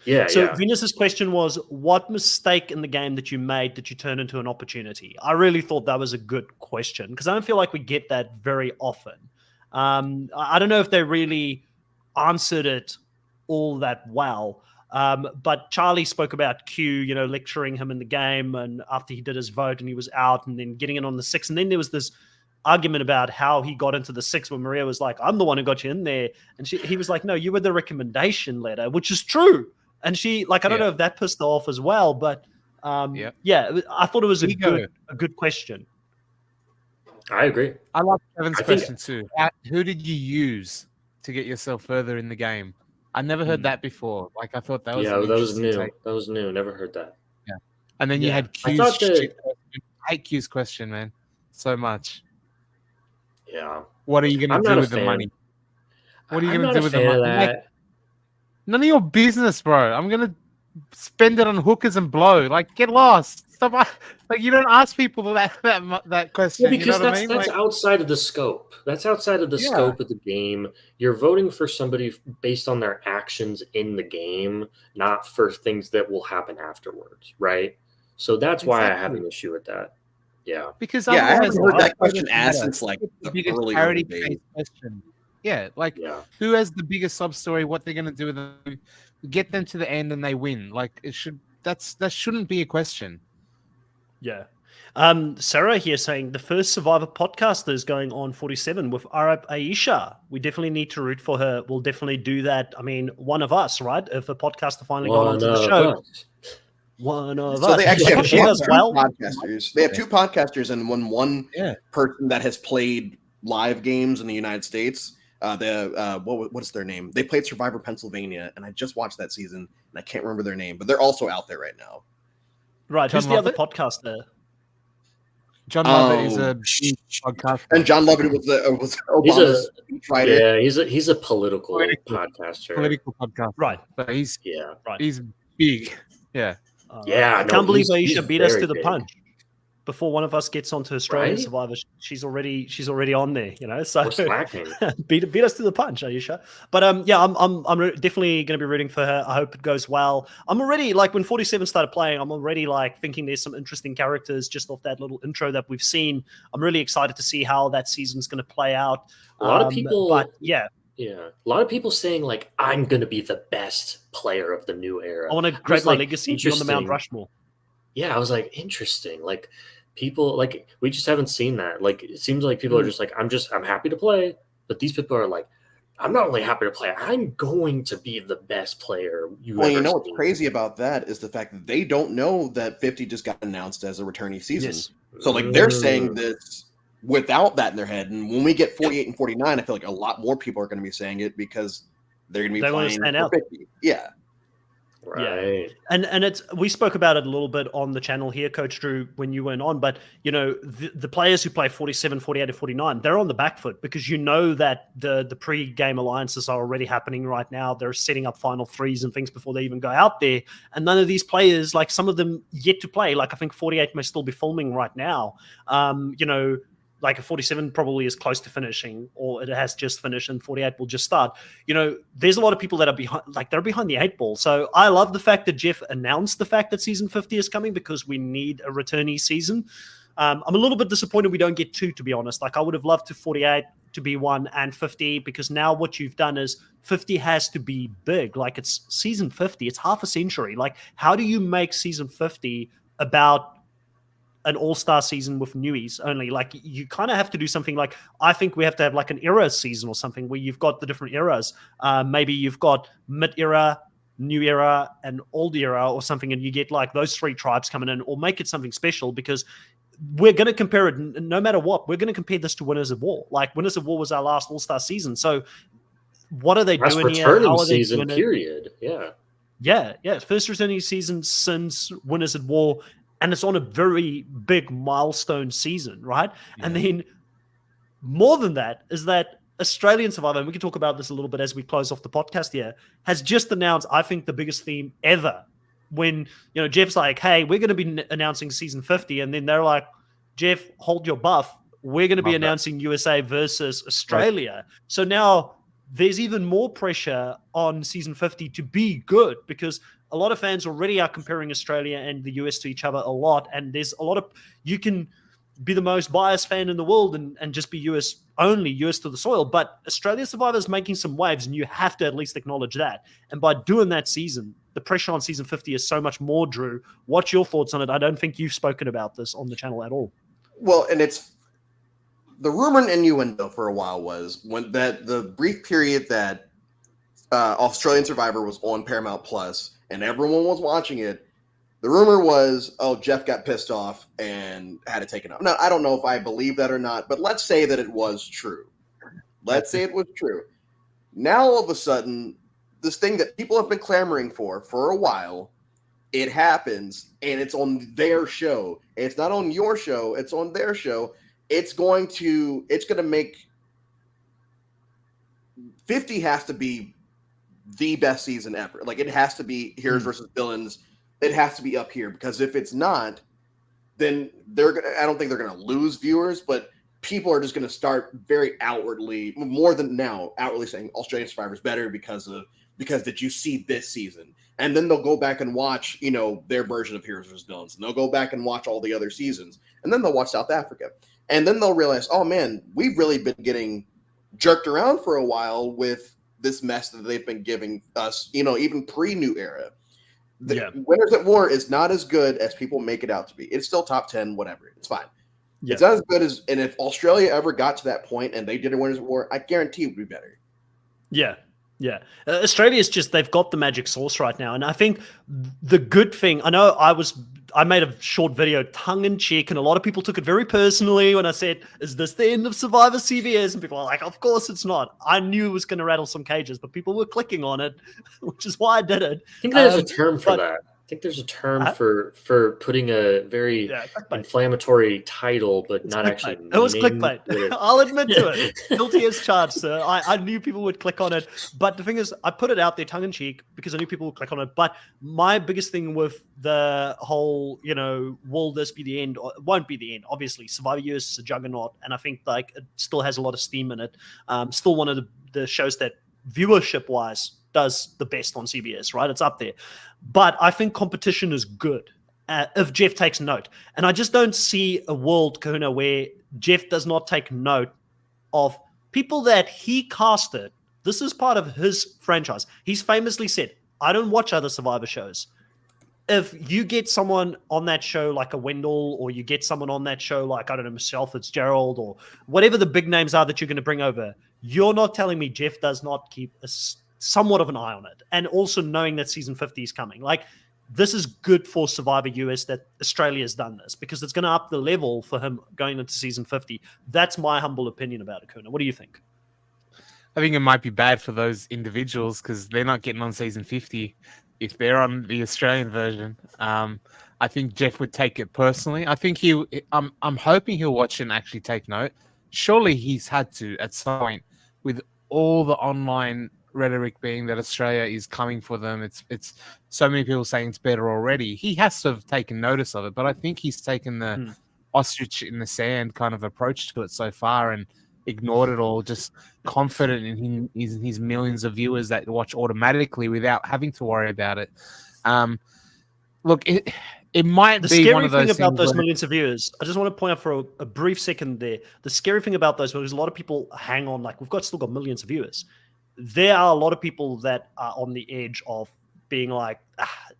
Yeah. So Venus's question was, what mistake in the game that you made that you turned into an opportunity? I really thought that was a good question because I don't feel like we get that very often. I don't know if they really answered it all that well. But Charlie spoke about Q, you know, lecturing him in the game and after he did his vote and he was out and then getting in on the 6. And then there was this argument about how he got into the 6 when Maria was like, I'm the one who got you in there. And he was like, no, you were the recommendation letter, which is true. And she, like, I don't know if that pissed her off as well, but I thought it was a good question. I agree. I like Kevin's question too. Who did you use to get yourself further in the game? I never heard that before. Like, I thought that was that was new. That was new. Never heard that. Yeah. And then you had Q's question. I hate Q's question, man. So much. Yeah. What are you going to do with the money? What are you going to do with the money? Like, none of your business, bro. I'm going to spend it on hookers and blow. Like, get lost. Stop. Like, you don't ask people that question. Yeah, because you know what I mean? That's outside of the scope. That's outside of the scope of the game. You're voting for somebody based on their actions in the game, not for things that will happen afterwards, right? So that's why I have an issue with that. Yeah. Because I haven't heard that question asked since like the biggest early days. Question. Yeah, like who has the biggest sub story? What they're going to do with them? Get them to the end and they win. Like that shouldn't be a question. Yeah. Sarah here saying the first Survivor podcaster is going on 47 with Arab Aisha. We definitely need to root for her. We'll definitely do that. I mean, one of us, right? If a podcaster finally got onto the show. One of us. So they actually have two podcasters. They have two podcasters and one person that has played live games in the United States. What's their name? They played Survivor Pennsylvania, and I just watched that season, and I can't remember their name, but they're also out there right now. Right. Who's the other podcaster? John Lovett is a podcaster. And John Lovett was Obama's writer. Yeah, he's a political podcaster. Political podcaster. Right. But he's big. Yeah. I can't believe Aisha beat us to the punch. Before one of us gets onto Australian Survivor, she's already on there, you know. So beat us to the punch, Aisha. But I'm definitely going to be rooting for her. I hope it goes well. I'm already like when 47 started playing, I'm already like thinking there's some interesting characters just off that little intro that we've seen. I'm really excited to see how that season's going to play out. A lot of people, a lot of people saying like I'm going to be the best player of the new era. I want to create my legacy on the Mount Rushmore. Yeah, I was like, interesting. Like people, like we just haven't seen that. Like it seems like people are just like, I'm happy to play, but these people are like, I'm not only happy to play, I'm going to be the best player you Well, ever you know what's seen. crazy about that is the fact that they don't know that 50 just got announced as a returning season. Yes. So, like, they're saying this without that in their head. And when we get 48 and 49, I feel like a lot more people are going to be saying it because they're going to be playing for 50. Yeah. Right. Yeah. And it's, we spoke about it a little bit on the channel here, Coach Drew, when you went on, but you know, the players who play 47, 48, and 49, they're on the back foot because you know that the pre-game alliances are already happening right now. They're setting up final threes and things before they even go out there. And none of these players, like some of them yet to play, like I think 48 may still be filming right now. You know, like a 47 probably is close to finishing, or it has just finished, and 48 will just start. You know, there's a lot of people that are behind, like they're behind the 8 ball. So I love the fact that Jeff announced the fact that season 50 is coming because we need a returnee season. I'm a little bit disappointed we don't get 2, to be honest. Like I would have loved to 48 to be 1 and 50, because now what you've done is 50 has to be big. Like it's season 50, it's half a century. Like how do you make season 50 about an all-star season with newies only? Like you kind of have to do something like, I think we have to have like an era season or something where you've got the different eras. Maybe you've got mid-era, new era, and old era or something, and you get like those 3 tribes coming in, or make it something special, because we're going to compare it no matter what. We're going to compare this to Winners of War. Like Winners of War was our last all-star season. So what are they doing here? How are they doing period. it? Yeah. First returning season since Winners at War. And it's on a very big milestone season, right? Yeah. And then more than that is that Australian Survivor, and we can talk about this a little bit as we close off the podcast here, has just announced, I think, the biggest theme ever. When, you know, Jeff's like, hey, we're going to be announcing season 50. And then they're like, Jeff, hold your buff. We're going to be announcing USA versus Australia. Right. So now there's even more pressure on season 50 to be good, because a lot of fans already are comparing Australia and the US to each other a lot. And there's a lot of, you can be the most biased fan in the world and just be US only, US to the soil. But Australia Survivor is making some waves, and you have to at least acknowledge that. And by doing that season, the pressure on season 50 is so much more, Drew. What's your thoughts on it? I don't think you've spoken about this on the channel at all. Well, and it's the rumor and innuendo for a while was when that the brief period that Australian Survivor was on Paramount Plus and everyone was watching it, the rumor was, oh, Jeff got pissed off and had it taken off. Now, I don't know if I believe that or not, but let's say that it was true. Let's say it was true. Now, all of a sudden, this thing that people have been clamoring for a while, it happens, and it's on their show. It's not on your show. It's on their show. It's going to make 50 has to be the best season ever. Like, it has to be Heroes versus Villains. It has to be up here, because if it's not, then I don't think they're gonna lose viewers, but people are just gonna start very outwardly, more than now, outwardly saying Australian Survivor is better because did you see this season? And then they'll go back and watch, you know, their version of Heroes vs. Villains, and they'll go back and watch all the other seasons, and then they'll watch South Africa, and then they'll realize, oh man, we've really been getting jerked around for a while with this mess that they've been giving us, you know, even pre-New Era. Winners at War is not as good as people make it out to be. It's still top 10, whatever. It's fine. Yeah. It's not as good as, and if Australia ever got to that point and they did a Winners at War, I guarantee it would be better. Yeah. Australia's just, they've got the magic sauce right now. And I think the good thing, I made a short video tongue in cheek, and a lot of people took it very personally when I said, is this the end of Survivor CBS? And people are like, of course it's not. I knew it was going to rattle some cages, but people were clicking on it, which is why I did it. I think there's a term for that. I think there's a term for putting a very inflammatory title, but not actually. It was clickbait. I'll admit to it. Guilty as charged, sir. I knew people would click on it. But the thing is, I put it out there tongue in cheek because I knew people would click on it. But my biggest thing with the whole, you know, will this be the end? Or it won't be the end. Obviously, Survivor US is a juggernaut, and I think like it still has a lot of steam in it. Still one of the shows that viewership-wise does the best on CBS, right? It's up there. But I think competition is good if Jeff takes note. And I just don't see a world, Kahuna, where Jeff does not take note of people that he casted. This is part of his franchise. He's famously said, I don't watch other Survivor shows. if you get someone on that show like a Wendell, or you get someone on that show like, I don't know, Michelle Fitzgerald, or whatever the big names are that you're going to bring over, you're not telling me Jeff does not keep somewhat of an eye on it. And also knowing that season 50 is coming. Like, this is good for Survivor US that Australia has done this, because it's going to up the level for him going into season 50. That's my humble opinion about it, Kuna. What do you think? I think it might be bad for those individuals because they're not getting on season 50 if they're on the Australian version. I think Jeff would take it personally. I think I'm hoping he'll watch it and actually take note. Surely he's had to at some point, with all the online rhetoric being that Australia is coming for them. It's so many people saying it's better already. He has to have taken notice of it, but I think he's taken the ostrich in the sand kind of approach to it so far and ignored it all, just confident in his millions of viewers that watch automatically without having to worry about it. Look, it might be one of those things. The scary thing about those millions of viewers, I just want to point out for a brief second there, the scary thing about those, because a lot of people hang on, like, still got millions of viewers. There are a lot of people that are on the edge of being like,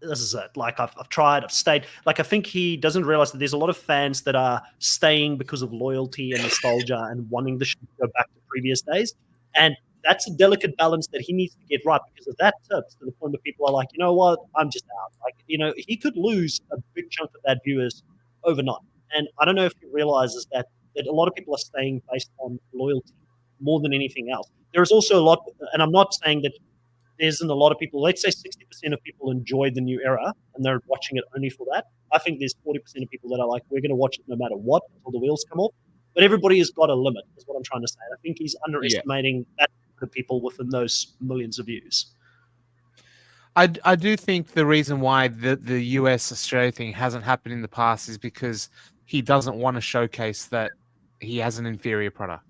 this is it. Like, I've tried, I've stayed. Like, I think he doesn't realize that there's a lot of fans that are staying because of loyalty and nostalgia and wanting the show to go back to previous days. And that's a delicate balance that he needs to get right, because if that tips to the point where people are like, you know what, I'm just out. Like, he could lose a big chunk of that viewers overnight. And I don't know if he realizes that a lot of people are staying based on loyalty more than anything else. There's also a lot, and I'm not saying that there isn't a lot of people, let's say 60% of people enjoy the new era and they're watching it only for that. I think there's 40% of people that are like, we're going to watch it no matter what until the wheels come off. But everybody has got a limit, is what I'm trying to say. I think he's underestimating that the people within those millions of views. I do think the reason why the US-Australia thing hasn't happened in the past is because he doesn't want to showcase that he has an inferior product.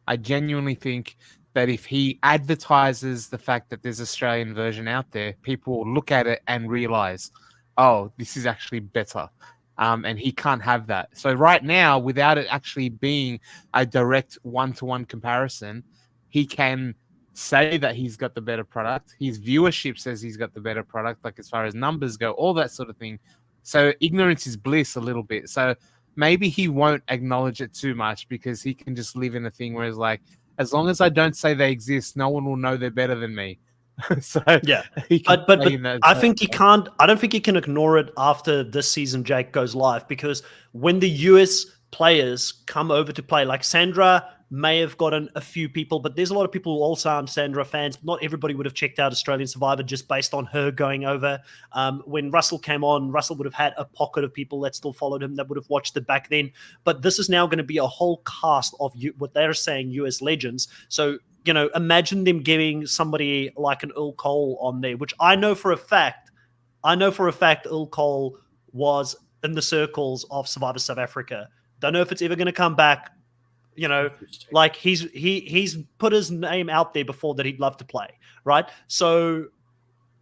I genuinely think that if he advertises the fact that there's Australian version out there, people will look at it and realize, oh, this is actually better. And he can't have that. So right now, without it actually being a direct one-to-one comparison, he can say that he's got the better product. His viewership says he's got the better product, like as far as numbers go, all that sort of thing. So ignorance is bliss a little bit. So maybe he won't acknowledge it too much because he can just live in a thing where it's like, as long as I don't say they exist, no one will know they're better than me. So yeah, but I think he can't. I don't think he can ignore it after this season, Jake, goes live, because when the US players come over to play, like Sandra may have gotten a few people, but there's a lot of people who also aren't Sandra fans. Not everybody would have checked out Australian Survivor just based on her going over. When Russell came on, Russell would have had a pocket of people that still followed him that would have watched it back then. But this is now going to be a whole cast of what they're saying US legends. So, imagine them giving somebody like an Earl Cole on there, which I know for a fact Earl Cole was in the circles of Survivor South Africa. Don't know if it's ever going to come back. Like he's put his name out there before that he'd love to play, right? So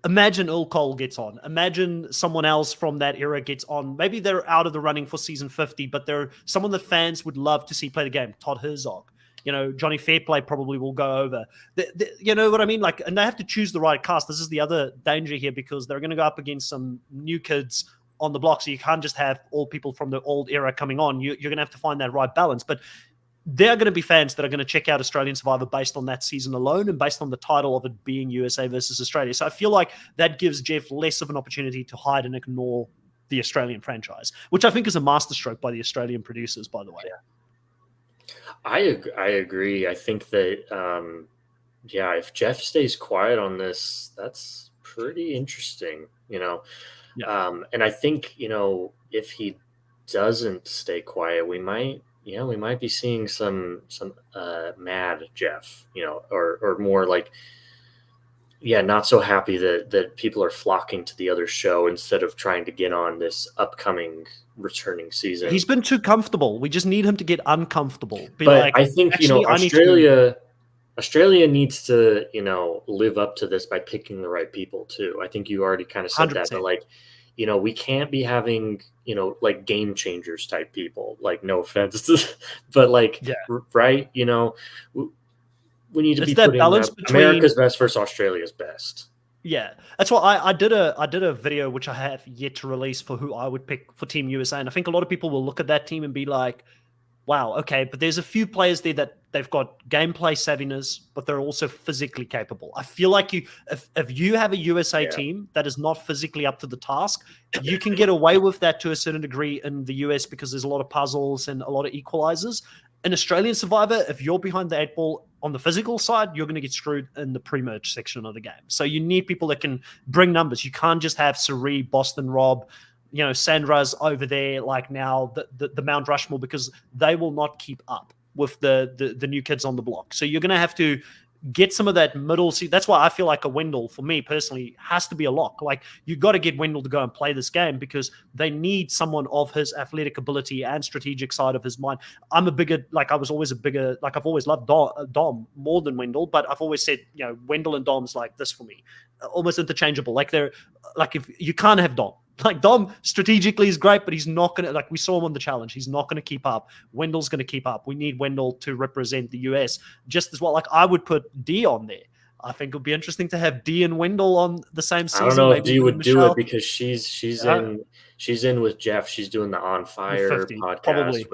imagine Earl Cole gets on. Imagine someone else from that era gets on. Maybe they're out of the running for season 50, but they're someone that fans would love to see play the game. Todd Herzog. Johnny Fairplay probably will go over. You know what I mean? Like, and they have to choose the right cast. This is the other danger here, because they're going to go up against some new kids on the block. So you can't just have all people from the old era coming on. You're going to have to find that right balance. But there are going to be fans that are going to check out Australian Survivor based on that season alone and based on the title of it being USA versus Australia. So I feel like that gives Jeff less of an opportunity to hide and ignore the Australian franchise, which I think is a masterstroke by the Australian producers, by the way. I agree. I think that, if Jeff stays quiet on this, that's pretty interesting, Yeah. And I think, if he doesn't stay quiet, we might be seeing some mad Jeff, or more like, not so happy that people are flocking to the other show instead of trying to get on this upcoming returning season. He's been too comfortable. We just need him to get uncomfortable. I think, Australia needs to, live up to this by picking the right people too. I think you already kind of said 100%. That, but like, we can't be having, like game changers type people, like no offense, but like, right. We need to be putting America's best versus Australia's best. Yeah, that's why I did a video which I have yet to release for who I would pick for Team USA, and I think a lot of people will look at that team and be like, wow, okay, but there's a few players there that they've got gameplay savviness, but they're also physically capable. I feel like if you have a USA team that is not physically up to the task, you can get away with that to a certain degree in the US because there's a lot of puzzles and a lot of equalizers. In Australian Survivor, if you're behind the 8 ball on the physical side, you're going to get screwed in the pre-merge section of the game. So you need people that can bring numbers. You can't just have Sari, Boston Rob, Sandra's over there like now, the Mount Rushmore, because they will not keep up with the new kids on the block. So you're going to have to get some of that middle seat. That's why I feel like a Wendell, for me personally, has to be a lock. Like, you got to get Wendell to go and play this game because they need someone of his athletic ability and strategic side of his mind. I've always loved Dom more than Wendell, but I've always said, Wendell and Dom's like this for me, almost interchangeable. Like, if you can't have Dom. Like, Dom strategically is great, but he's not going to, like we saw him on the challenge, he's not going to keep up. Wendell's going to keep up. We need Wendell to represent the US just as well. Like, I would put D on there. I think it would be interesting to have D and Wendell on the same season. I don't know if D would do it because she's in with Jeff. She's doing the On Fire 50, podcast. Probably.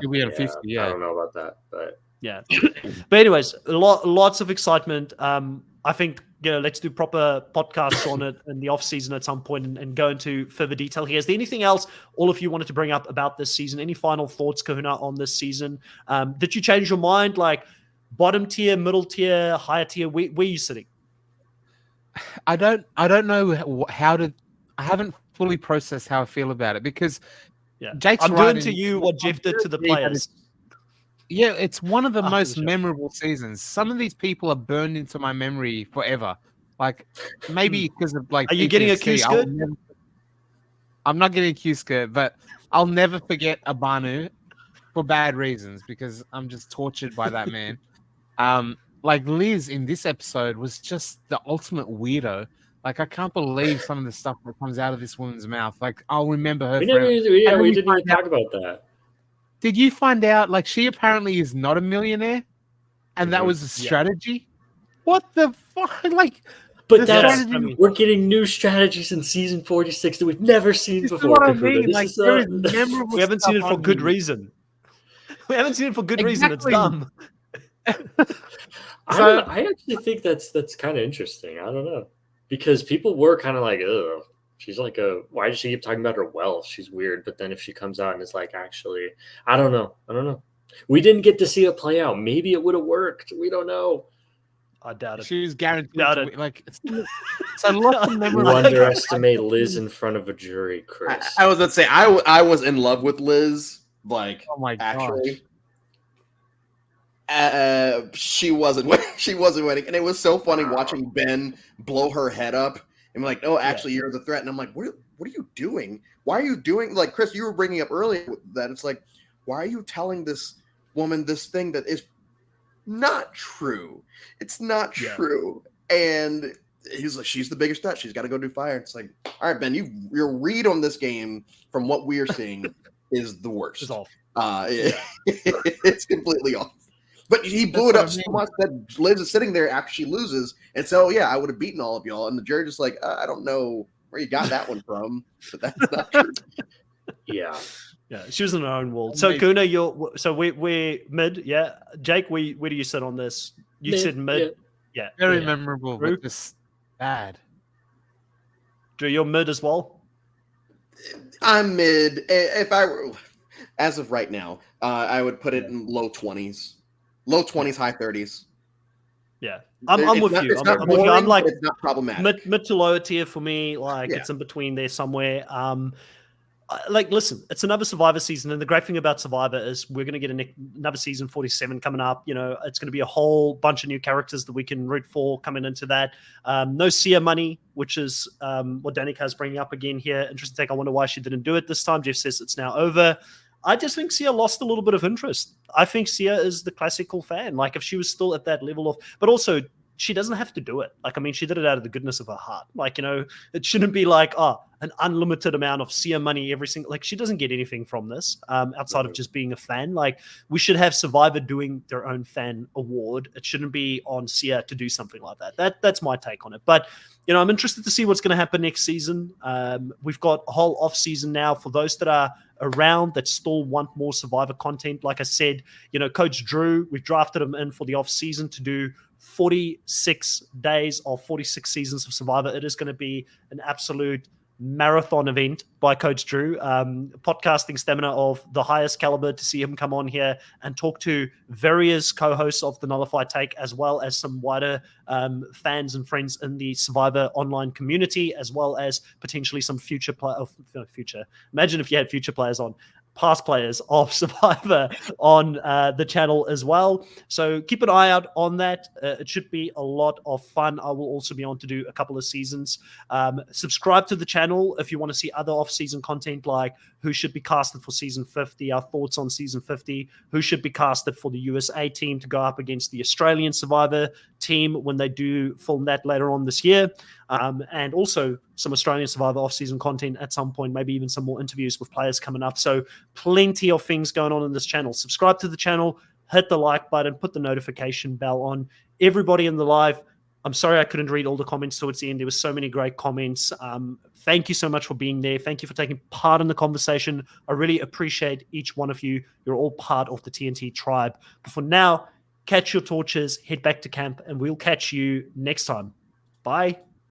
We had 50, I don't know about that, but yeah. But anyways, lots of excitement. I think, let's do proper podcasts on it in the off season at some point and go into further detail here. Is there anything else all of you wanted to bring up about this season? Any final thoughts, Kahuna, on this season? Did you change your mind? Like, bottom tier, middle tier, higher tier? Where are you sitting? I don't know I haven't fully processed how I feel about it because Jake's I'm doing to you what Jeff did to the players. Yeah, it's one of the most memorable seasons. Some of these people are burned into my memory forever. Like, maybe because of like. Are you getting a Q skirt? I'm not getting a Q skirt, but I'll never forget Abanu for bad reasons because I'm just tortured by that man. Like, Liz in this episode was just the ultimate weirdo. Like, I can't believe some of the stuff that comes out of this woman's mouth. Like, I'll remember her. We didn't even talk about that. Did you find out, like, she apparently is not a millionaire, and that was a strategy? What the fuck? Like, but we're getting new strategies in season 46 that we've never seen before. What I mean. Like, we haven't seen it for good reason. We haven't seen it for good reason. It's dumb. I actually think that's kind of interesting. I don't know, because people were kind of like, ugh. She's like why does she keep talking about her wealth? She's weird. But then if she comes out and is like, actually, I don't know. We didn't get to see it play out. Maybe it would have worked. We don't know. I doubt it. She was guaranteed. Like, you underestimate Liz in front of a jury, Chris. I was going to say, I was in love with Liz. Like, oh my actually. She wasn't winning. And it was so funny watching Ben blow her head up. And like, no, actually, you're the threat. And I'm like, what are you doing? Why are you doing, like, Chris, you were bringing up earlier that it's like, why are you telling this woman this thing that is not true? It's not true. And he's like, she's the biggest threat. She's got to go do fire. It's like, all right, Ben, your read on this game from what we are seeing is the worst. It's off. It's completely off. But he blew it up so much that Liz is sitting there after she loses and so, I would have beaten all of y'all. And the jury just like, I don't know where you got that one from, but that's not true. Yeah, she was in her own world. So, Kuna, we're mid, Jake, where do you sit on this? You said mid. Yeah. Very memorable, but just bad. Drew, you're mid as well? I'm mid. If I were, as of right now, I would put it in low 20s. Low 20s, high 30s. Yeah, I'm with you. I'm like, it's not problematic. Mid to lower tier for me. Like, it's in between there somewhere. Like, listen, it's another Survivor season, and the great thing about Survivor is we're going to get another season 47 coming up. It's going to be a whole bunch of new characters that we can root for coming into that. No Sia money, which is what Danika's bringing up again here. Interesting take. I wonder why she didn't do it this time. Jeff says it's now over. I just think Sia lost a little bit of interest. I think Sia is the classical fan. Like, if she was still at that level of, but also she doesn't have to do it. Like, I mean, she did it out of the goodness of her heart. Like, it shouldn't be like, an unlimited amount of Sia money every single, like, she doesn't get anything from this outside of just being a fan. Like, we should have Survivor doing their own fan award. It shouldn't be on Sia to do something like that. That's my take on it. But, I'm interested to see what's going to happen next season. We've got a whole off season now for those that are around that still want more Survivor content. Like I said, Coach Drew, we've drafted him in for the off season to do 46 days of 46 seasons of Survivor. It is going to be an absolute marathon event by Coach Drew, podcasting stamina of the highest caliber to see him come on here and talk to various co-hosts of the Nullified Take, as well as some wider fans and friends in the Survivor online community, as well as potentially some future. Imagine if you had future players on. Past players of Survivor on the channel as well. So keep an eye out on that. It should be a lot of fun. I will also be on to do a couple of seasons. Subscribe to the channel if you want to see other off-season content, like who should be casted for season 50, our thoughts on season 50, who should be casted for the USA team to go up against the Australian Survivor team when they do film that later on this year. And also some Australian Survivor off-season content at some point, maybe even some more interviews with players coming up. So plenty of things going on in this channel. Subscribe to the channel, hit the like button, put the notification bell on. Everybody in the live, I'm sorry I couldn't read all the comments towards the end. There were so many great comments. Thank you so much for being there. Thank you for taking part in the conversation. I really appreciate each one of you. You're all part of the TNT tribe. But for now, catch your torches, head back to camp, and we'll catch you next time. Bye.